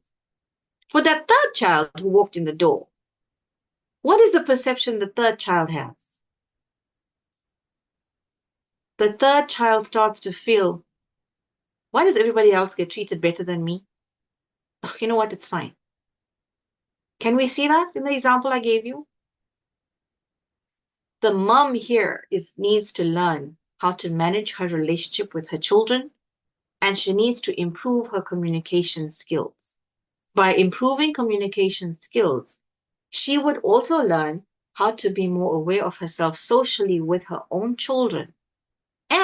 For that third child who walked in the door, what is the perception the third child has? The third child starts to feel, why does everybody else get treated better than me? You know what? It's fine. Can we see that in the example I gave you? The mom here needs to learn how to manage her relationship with her children, and she needs to improve her communication skills. By improving communication skills, she would also learn how to be more aware of herself socially with her own children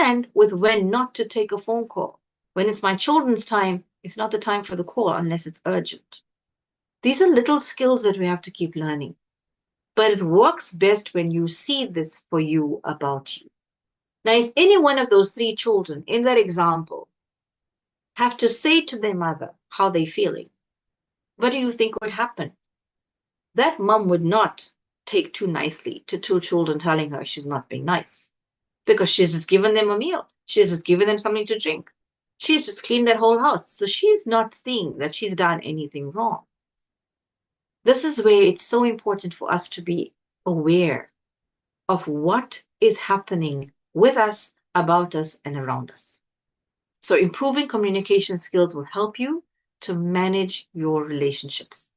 and with when not to take a phone call. When it's my children's time, it's not the time for the call unless it's urgent. These are little skills that we have to keep learning. But it works best when you see this for you, about you. Now, if any one of those 3 children in that example have to say to their mother how they're feeling, what do you think would happen? That mom would not take too nicely to 2 children telling her she's not being nice, because she's just given them a meal. She's just given them something to drink. She's just cleaned that whole house. So she's not seeing that she's done anything wrong. This is where it's so important for us to be aware of what is happening with us, about us, and around us. So improving communication skills will help you to manage your relationships.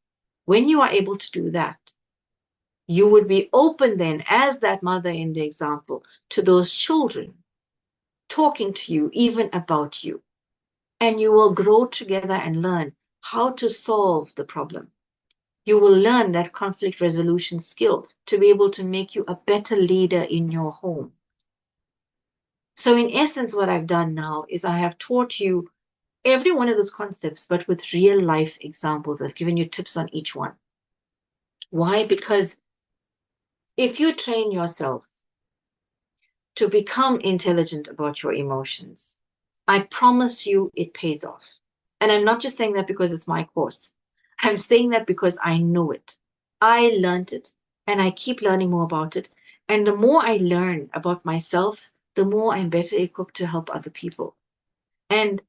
When you are able to do that, you would be open then, as that mother in the example, to those children talking to you even about you. And you will grow together and learn how to solve the problem. You will learn that conflict resolution skill to be able to make you a better leader in your home. So in essence, what I've done now is I have taught you every one of those concepts, but with real life examples. I've given you tips on each one. Why? Because if you train yourself to become intelligent about your emotions, I promise you it pays off. And I'm not just saying that because it's my course. I'm saying that because I know it. I learned it, and I keep learning more about it. And the more I learn about myself, the more I'm better equipped to help other people. And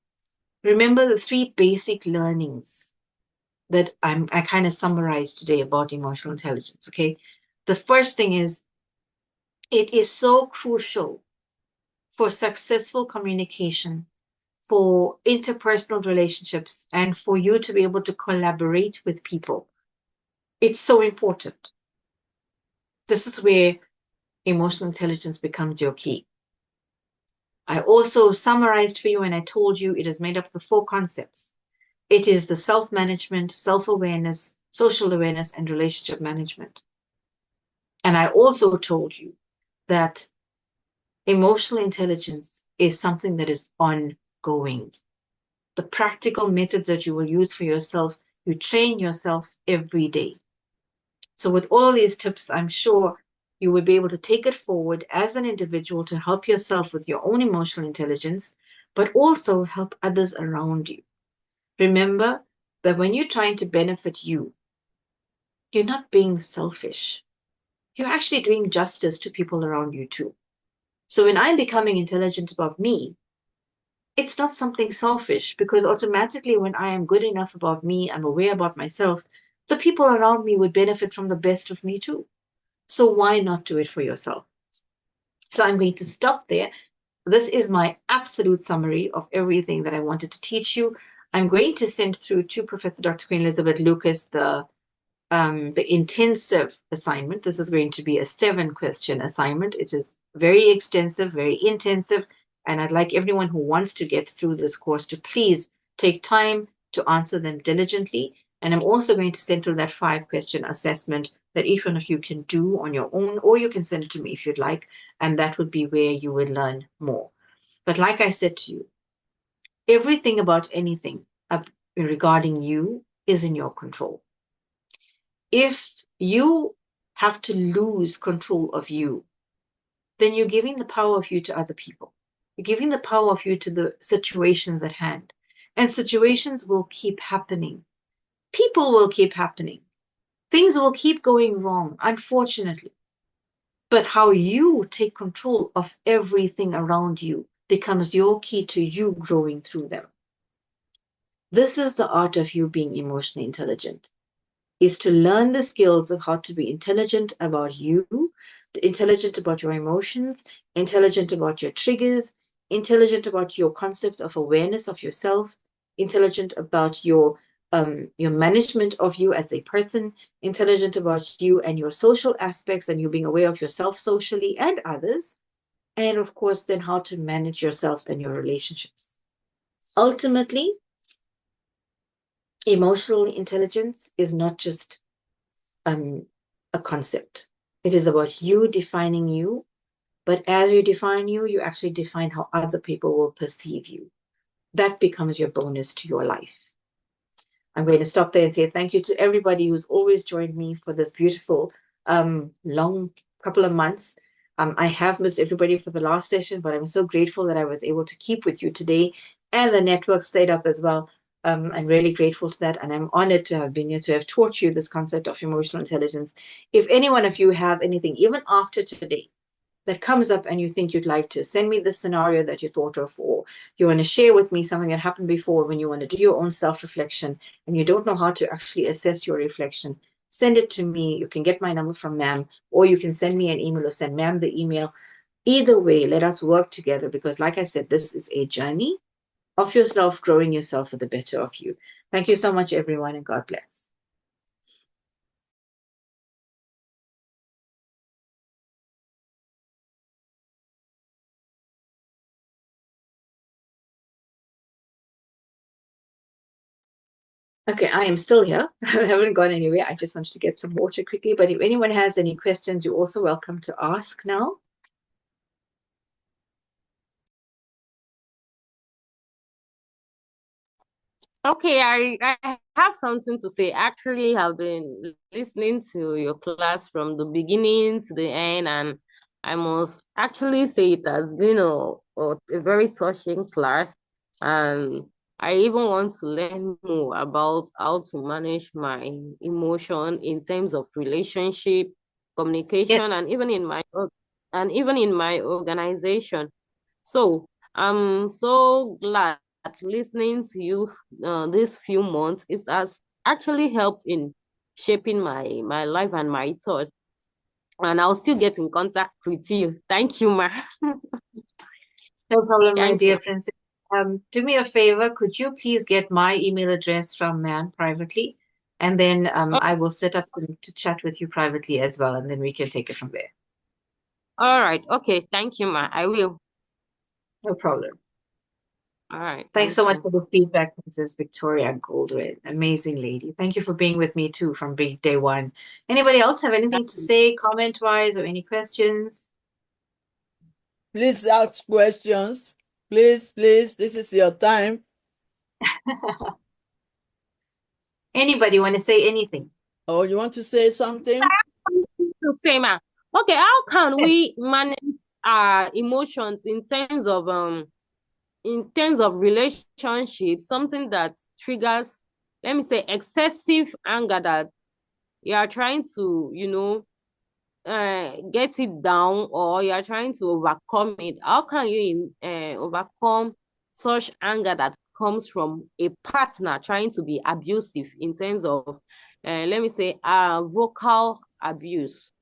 remember the 3 basic learnings that I kind of summarized today about emotional intelligence, okay? The first thing is, it is so crucial for successful communication, for interpersonal relationships, and for you to be able to collaborate with people. It's so important. This is where emotional intelligence becomes your key. I also summarized for you, and I told you it is made up of 4 concepts. It is the self-management, self-awareness, social awareness, and relationship management. And I also told you that emotional intelligence is something that is ongoing. The practical methods that you will use for yourself, you train yourself every day. So with all these tips, I'm sure you will be able to take it forward as an individual to help yourself with your own emotional intelligence, but also help others around you. Remember that when you're trying to benefit you, you're not being selfish. You're actually doing justice to people around you too. So when I'm becoming intelligent about me, it's not something selfish, because automatically when I am good enough about me, I'm aware about myself, the people around me would benefit from the best of me too. So why not do it for yourself? So I'm going to stop there. This is my absolute summary of everything that I wanted to teach you. I'm going to send through to Professor Dr. Queen Elizabeth Lucas the intensive assignment. This is going to be a 7-question assignment. It is very extensive, very intensive, and I'd like everyone who wants to get through this course to please take time to answer them diligently. And I'm also going to send through that 5-question assessment that each one of you can do on your own, or you can send it to me if you'd like, and that would be where you would learn more. But like I said to you, everything about anything regarding you is in your control. If you have to lose control of you, then you're giving the power of you to other people. You're giving the power of you to the situations at hand. And situations will keep happening. People will keep happening. Things will keep going wrong, unfortunately. But how you take control of everything around you becomes your key to you growing through them. This is the art of you being emotionally intelligent. Is to learn the skills of how to be intelligent about you, intelligent about your emotions, intelligent about your triggers, intelligent about your concept of awareness of yourself, intelligent about your management of you as a person, intelligent about you and your social aspects and you being aware of yourself socially and others, and of course then how to manage yourself and your relationships. Ultimately, emotional intelligence is not just a concept. It is about you defining you But as you define you, you actually define how other people will perceive you. That becomes your bonus to your life. I'm going to stop there and say thank you to everybody who's always joined me for this beautiful, long couple of months. I have missed everybody for the last session, but I'm so grateful that I was able to keep with you today, and the network stayed up as well. I'm really grateful to that, and I'm honored to have been here to have taught you this concept of emotional intelligence. If any one of you have anything, even after today, that comes up and you think you'd like to send me the scenario that you thought of, or you want to share with me something that happened before when you want to do your own self-reflection and you don't know how to actually assess your reflection, send it to me. You can get my number from ma'am, or you can send me an email or send ma'am the email. Either way, let us work together, because like I said, this is a journey of yourself, growing yourself for the better of you. Thank you so much, everyone, and God bless. Okay, I am still here. I haven't gone anywhere. I just wanted to get some water quickly. But if anyone has any questions, you're also welcome to ask now. Okay, I have something to say. Actually, I've been listening to your class from the beginning to the end, and I must actually say it has been a very touching class. And I even want to learn more about how to manage my emotion in terms of relationship, Yes, communication, and even in my organization. So I'm so glad listening to you these few months. It has actually helped in shaping my life and my thought. And I'll still get in contact with you. Thank you, Ma. no problem, my Thank dear you. princess. Do me a favor. Could you please get my email address from man privately? And then Oh, I will set up to chat with you privately as well, and then we can take it from there. all right. Okay. Thank you, Ma. I will. No problem. All right. Thanks Thank so much you. for the feedback, Princess Victoria Goldred. Amazing lady. Thank you for being with me too from big day one. Anybody else have anything to say, comment-wise, or any questions? Please ask questions. Please, this is your time. Anybody want to say anything? Oh, you want to say something? To say, Ma. Okay. How can Yes. we manage our emotions in terms of relationships, something that triggers, let me say, excessive anger, that you are trying to, get it down, or you are trying to overcome it. How can you overcome such anger that comes from a partner trying to be abusive in terms of, let me say, vocal abuse?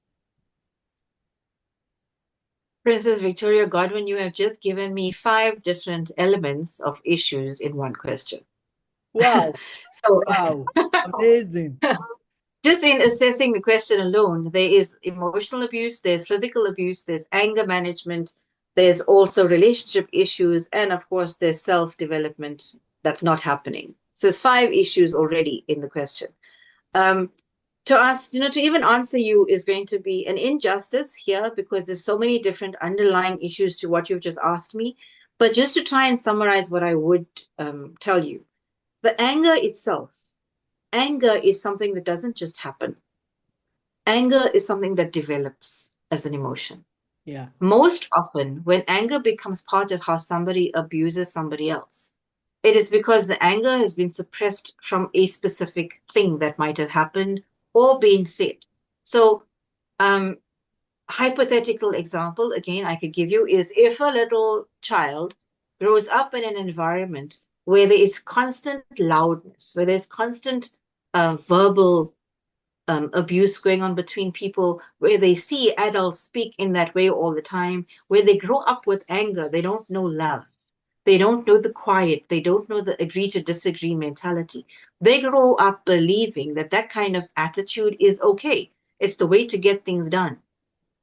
Princess Victoria Godwin, you have just given me 5 different elements of issues in one question. Wow, So wow, amazing. just in assessing the question alone, there is emotional abuse, there's physical abuse, there's anger management, there's also relationship issues, and of course, there's self-development that's not happening. So there's 5 issues already in the question. Um, to ask, to even answer you is going to be an injustice here, because there's so many different underlying issues to what you've just asked me. But just to try and summarize what I would tell you, the anger is something that doesn't just happen. Anger is something that develops as an emotion. Yeah, Most often, when anger becomes part of how somebody abuses somebody else, it is because the anger has been suppressed from a specific thing that might have happened or been said. So, um, hypothetical example, again, I could give you is if a little child grows up in an environment where there is constant loudness, where there's constant verbal abuse going on between people, where they see adults speak in that way all the time, where they grow up with anger, they don't know love. They don't know the quiet. They don't know the agree to disagree mentality. They grow up believing that that kind of attitude is okay. It's the way to get things done.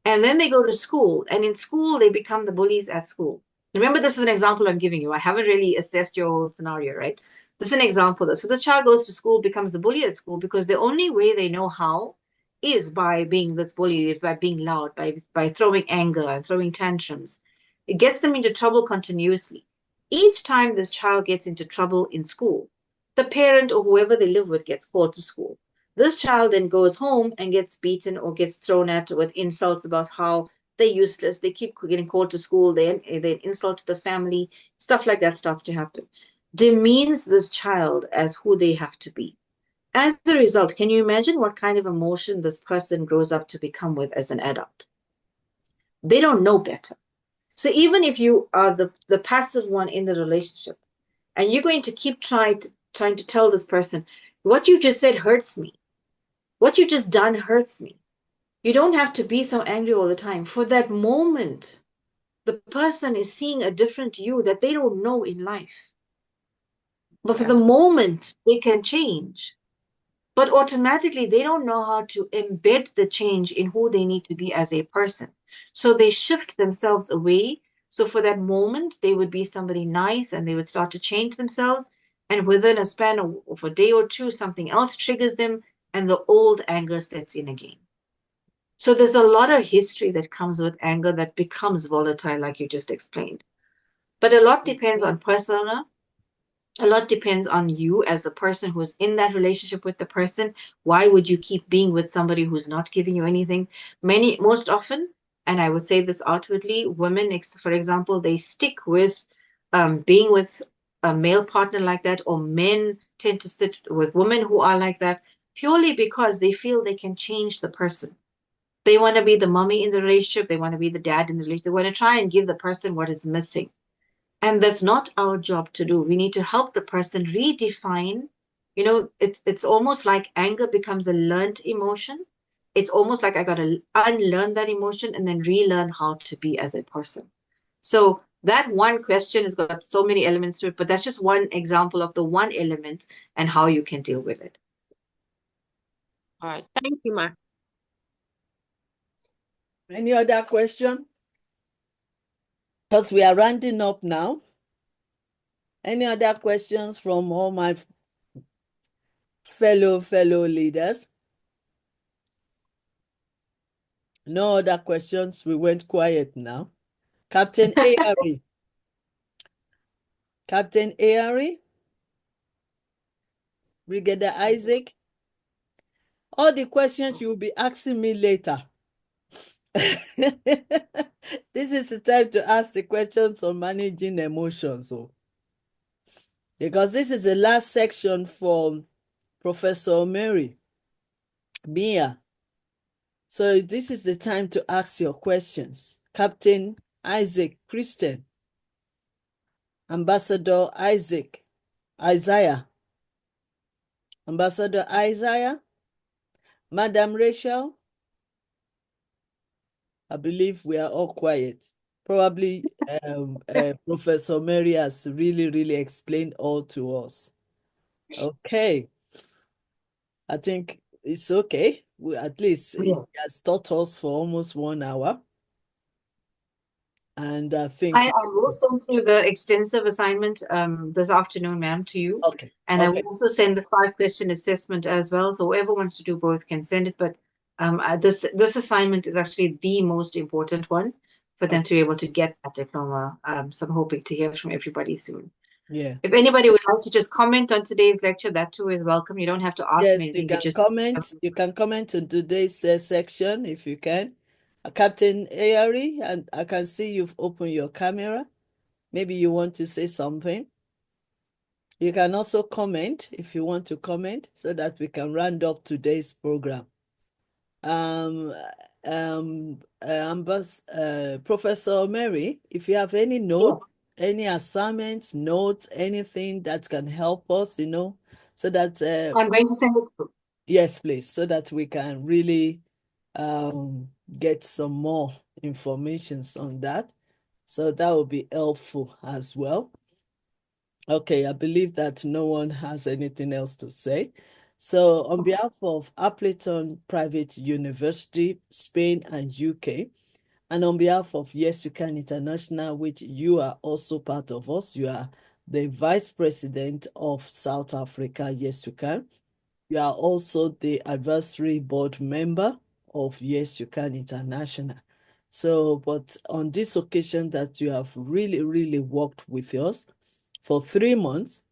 And then they go to school, and in school, they become the bullies at school. Remember, this is an example I'm giving you. I haven't really assessed your whole scenario, right? This is an example. So the child goes to school, becomes the bully at school, because the only way they know how is by being this bully, by being loud, by throwing anger and throwing tantrums. It gets them into trouble continuously. Each time this child gets into trouble in school, the parent or whoever they live with gets called to school. This child then goes home and gets beaten or gets thrown at with insults about how they're useless. They keep getting called to school. They insult the family. Stuff like that starts to happen. Demeans this child as who they have to be. As a result, can you imagine what kind of emotion this person grows up to become with as an adult? They don't know better. So even if you are the passive one in the relationship, and you're going to keep trying to tell this person, what you just said hurts me. What you just done hurts me. You don't have to be so angry all the time. For that moment, the person is seeing a different you that they don't know in life. But for the moment, they can change. But automatically, they don't know how to embed the change in who they need to be as a person. So they shift themselves away. So for that moment, they would be somebody nice and they would start to change themselves. And within a span of a day or two, something else triggers them and the old anger sets in again. So there's a lot of history that comes with anger that becomes volatile, like you just explained. But a lot depends on persona. A lot depends on you as the person who's in that relationship with the person. Why would you keep being with somebody who's not giving you anything? Most often, and I would say this outwardly, women, for example, they stick with being with a male partner like that, or men tend to sit with women who are like that purely because they feel they can change the person. They want to be the mommy in the relationship. They want to be the dad in the relationship. They want to try and give the person what is missing. And that's not our job to do. We need to help the person redefine. It's almost like anger becomes a learned emotion. It's almost like I got to unlearn that emotion and then relearn how to be as a person. So that one question has got so many elements to it, but that's just one example of the one element and how you can deal with it. All right. Thank you, Ma. Any other question? Because we are rounding up now. Any other questions from all my fellow leaders? No other questions. We went quiet now. Captain Ari. Captain Ari. Brigadier Isaac. All the questions you'll be asking me later. This is the time to ask the questions on managing emotions. Because this is the last section for Professor Mary Mia. So this is the time to ask your questions. Captain Isaac Christian, Ambassador Isaiah, Ambassador Isaiah, Madam Rachel. I believe we are all quiet. Probably Professor Mary has really explained all to us. Okay. I think it's okay. At least he has taught us for almost 1 hour. And I think I will send you the extensive assignment this afternoon, ma'am, to you. okay. And I will also send the 5-question assessment as well. So whoever wants to do both can send it. But this assignment is actually the most important one for them to be able to get that diploma. So I'm hoping to hear from everybody soon. Yeah. If anybody would like to just comment on today's lecture, that too is welcome. You don't have to ask me anything. You can comment. You can comment on today's section if you can. Captain Ayari, and I can see you've opened your camera. Maybe you want to say something. You can also comment if you want to comment so that we can round up today's program. Professor Mary, if you have any notes, any assignments, notes, anything that can help us, so that I'm going to send it. Yes, please, so that we can really get some more information on that. So that will be helpful as well. Okay, I believe that no one has anything else to say. So on behalf of Appleton Private University, Spain and UK, and on behalf of Y.Y.C.I International, which you are also part of us, you are the Vice President of South Africa, Y.Y.C.I, You are also the advisory board member of Y.Y.C.I International. So, but on this occasion that you have really, really worked with us for 3 months,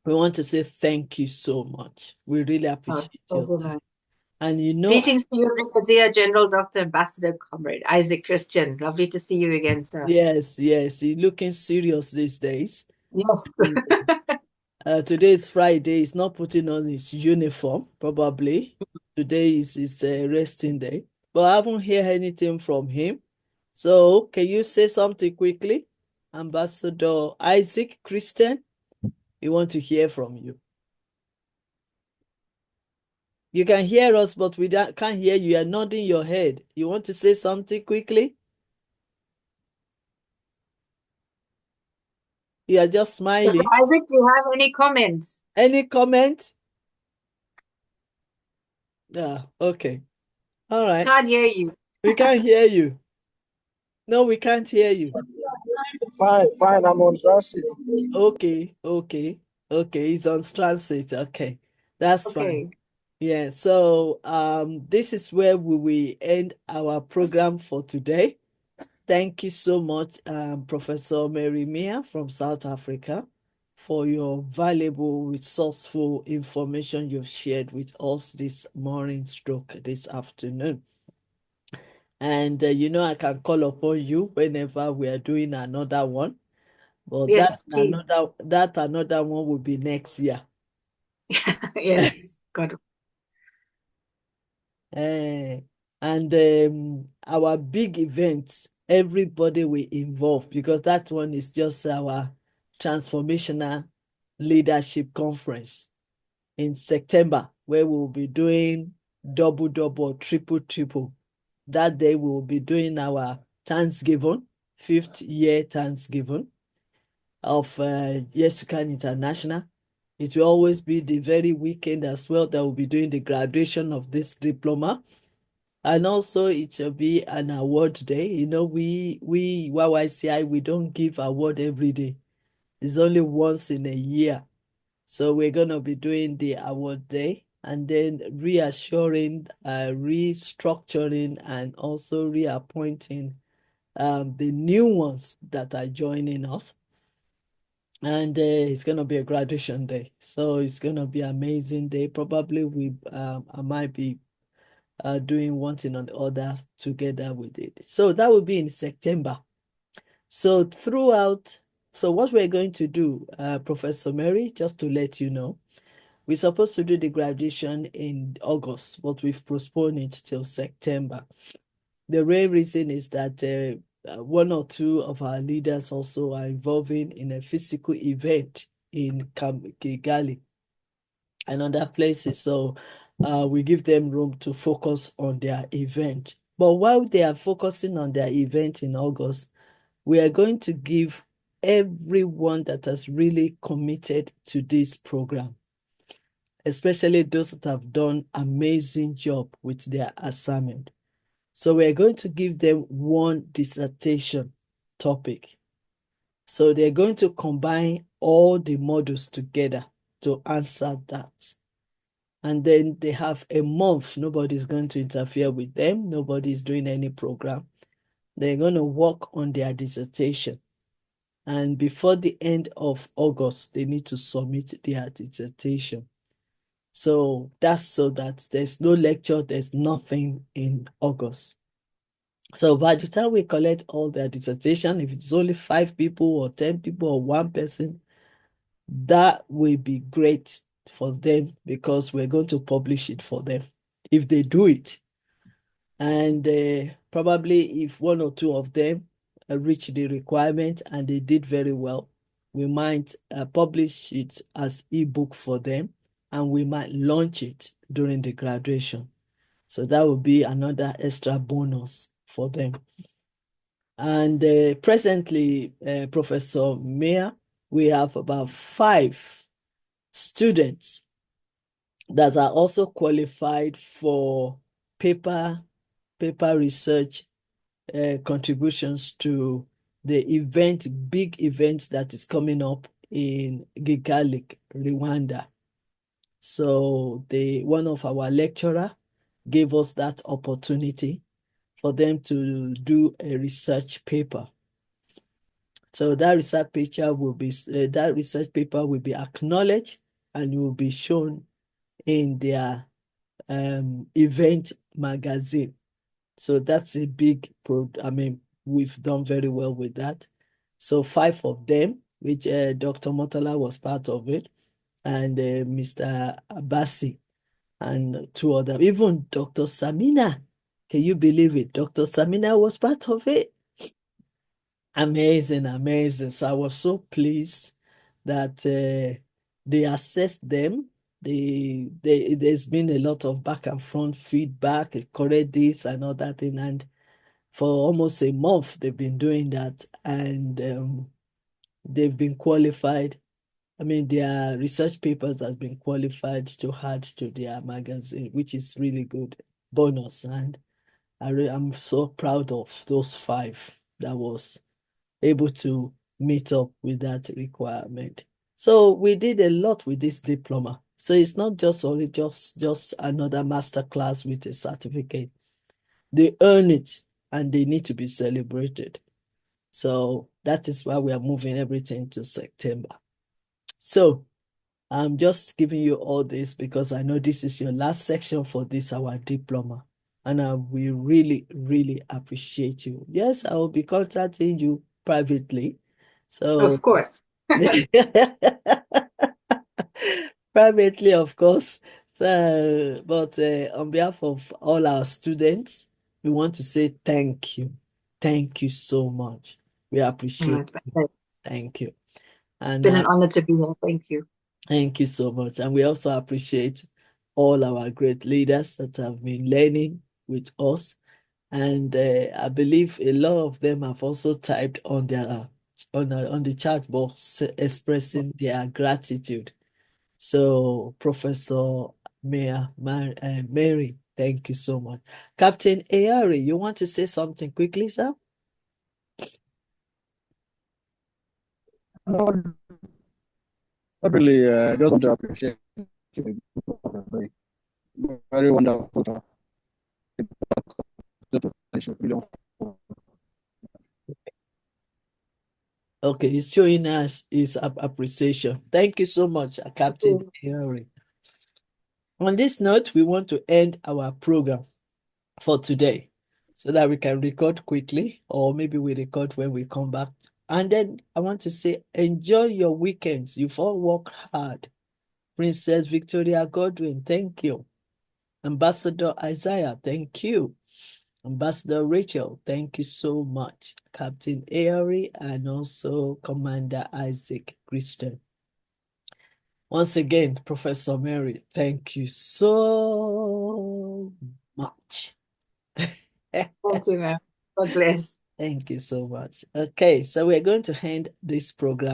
we want to say thank you so much. We really Oh, appreciate your thank you, time. ma'am. And you know, Greetings to you, Brigadier General Dr. Ambassador Comrade Isaac Christian. Lovely to see you again, sir. yes, he's looking serious these days. Yes. Today is Friday. He's not putting on his uniform, probably. Today is his resting day. But I haven't heard anything from him. So can you say something quickly? Ambassador Isaac Christian, we want to hear from you. You can hear us, but we can't hear you. You're nodding your head. You want to say something quickly? You are just Dr. smiling. Isaac, do you have any comments? Any comment? Yeah, okay. All right. Can't hear you. We can't hear you. No, we can't hear you. Fine, I'm on transit. Okay. He's on transit. Okay. That's fine. Okay. Yeah, so this is where we will end our program for today. Thank you so much, Professor Mehreen from South Africa, for your valuable, resourceful information you've shared with us this morning stroke this afternoon. And you know, I can call upon you whenever we are doing another one. But Yes, please. another one will be next year. Yes. God. And our big events, everybody will involve, because that one is just our transformational leadership conference in September, where we'll be doing double, triple. That day we will be doing our Thanksgiving, 5th year Thanksgiving of Y.Y.C.I International. It will always be the very weekend as well that we'll be doing the graduation of this diploma. And also it will be an award day. You know, we Y.Y.C.I, we don't give award every day. It's only once in a year. So we're going to be doing the award day and then reassuring, restructuring, and also reappointing the new ones that are joining us. And it's going to be a graduation day. So it's going to be an amazing day. Probably I might be doing one thing or the other together with it. So that will be in September. So what we're going to do, Professor Mary, just to let you know, we're supposed to do the graduation in August, but we've postponed it till September. The real reason is that one or two of our leaders also are involving in a physical event in Kigali and other places. So we give them room to focus on their event. But while they are focusing on their event in August, we are going to give everyone that has really committed to this program, especially those that have done amazing job with their assignment. So we're going to give them one dissertation topic. So they're going to combine all the modules together to answer that. And then they have a month. Nobody's going to interfere with them. Nobody's doing any program. They're going to work on their dissertation. And before the end of August, they need to submit their dissertation. So that's so that there's no lecture, there's nothing in August. So by the time we collect all their dissertation, if it's only 5 people or 10 people or 1 person, that will be great for them, because we're going to publish it for them if they do it. And probably if 1 or 2 of them reach the requirement and they did very well, we might publish it as ebook for them, and we might launch it during the graduation. So that would be another extra bonus for them. And presently, Professor Meir, we have about 5 students that are also qualified for paper research contributions to the big event that is coming up in Kigali, Rwanda. So one of our lecturer gave us that opportunity for them to do a research paper. So that research paper will be acknowledged and will be shown in their event magazine. So that's a big we've done very well with that. So 5 of them, which Dr. Motala was part of it, and Mr. Abasi, and 2 others. Even Dr. Samina, can you believe it? Dr. Samina was part of it. Amazing, amazing. So I was so pleased that they assessed them. There's been a lot of back and front feedback, correct this and all that thing. And for almost a month, they've been doing that. And they've been qualified. I mean, their research papers has been qualified to add to their magazine, which is really good bonus. And I'm so proud of those 5 that was able to meet up with that requirement. So we did a lot with this diploma. So it's not just only just another master class with a certificate. They earn it and they need to be celebrated. So that is why we are moving everything to September. So I'm just giving you all this because I know this is your last section for this, our diploma. And we really, really appreciate you. Yes, I will be contacting you privately. So Of course. privately, of course. So, but on behalf of all our students, we want to say thank you. Thank you so much. We appreciate you. It's Thank you. And been an honor to be here. Thank you. thank you so much. And we also appreciate all our great leaders that have been learning with us. And I believe a lot of them have also typed on their on the chat box expressing their gratitude. So, Professor Mary, thank you so much. Captain Ayari, you want to say something quickly, sir? Not, not really. I just want to appreciate you. Very, very wonderful. Okay, he's showing us his appreciation. Thank you so much, Captain Ayari. On this note, we want to end our program for today so that we can record quickly, or maybe we record when we come back. And then I want to say, enjoy your weekends. You've all worked hard. Princess Victoria Godwin, thank you. Ambassador Isaiah, thank you. Ambassador Rachel, thank you so much. Captain Airy and also Commander Isaac Christian. Once again, Professor Mary, thank you so much. Thank you, ma'am. God bless. Thank you so much. Okay, so we're going to end this program.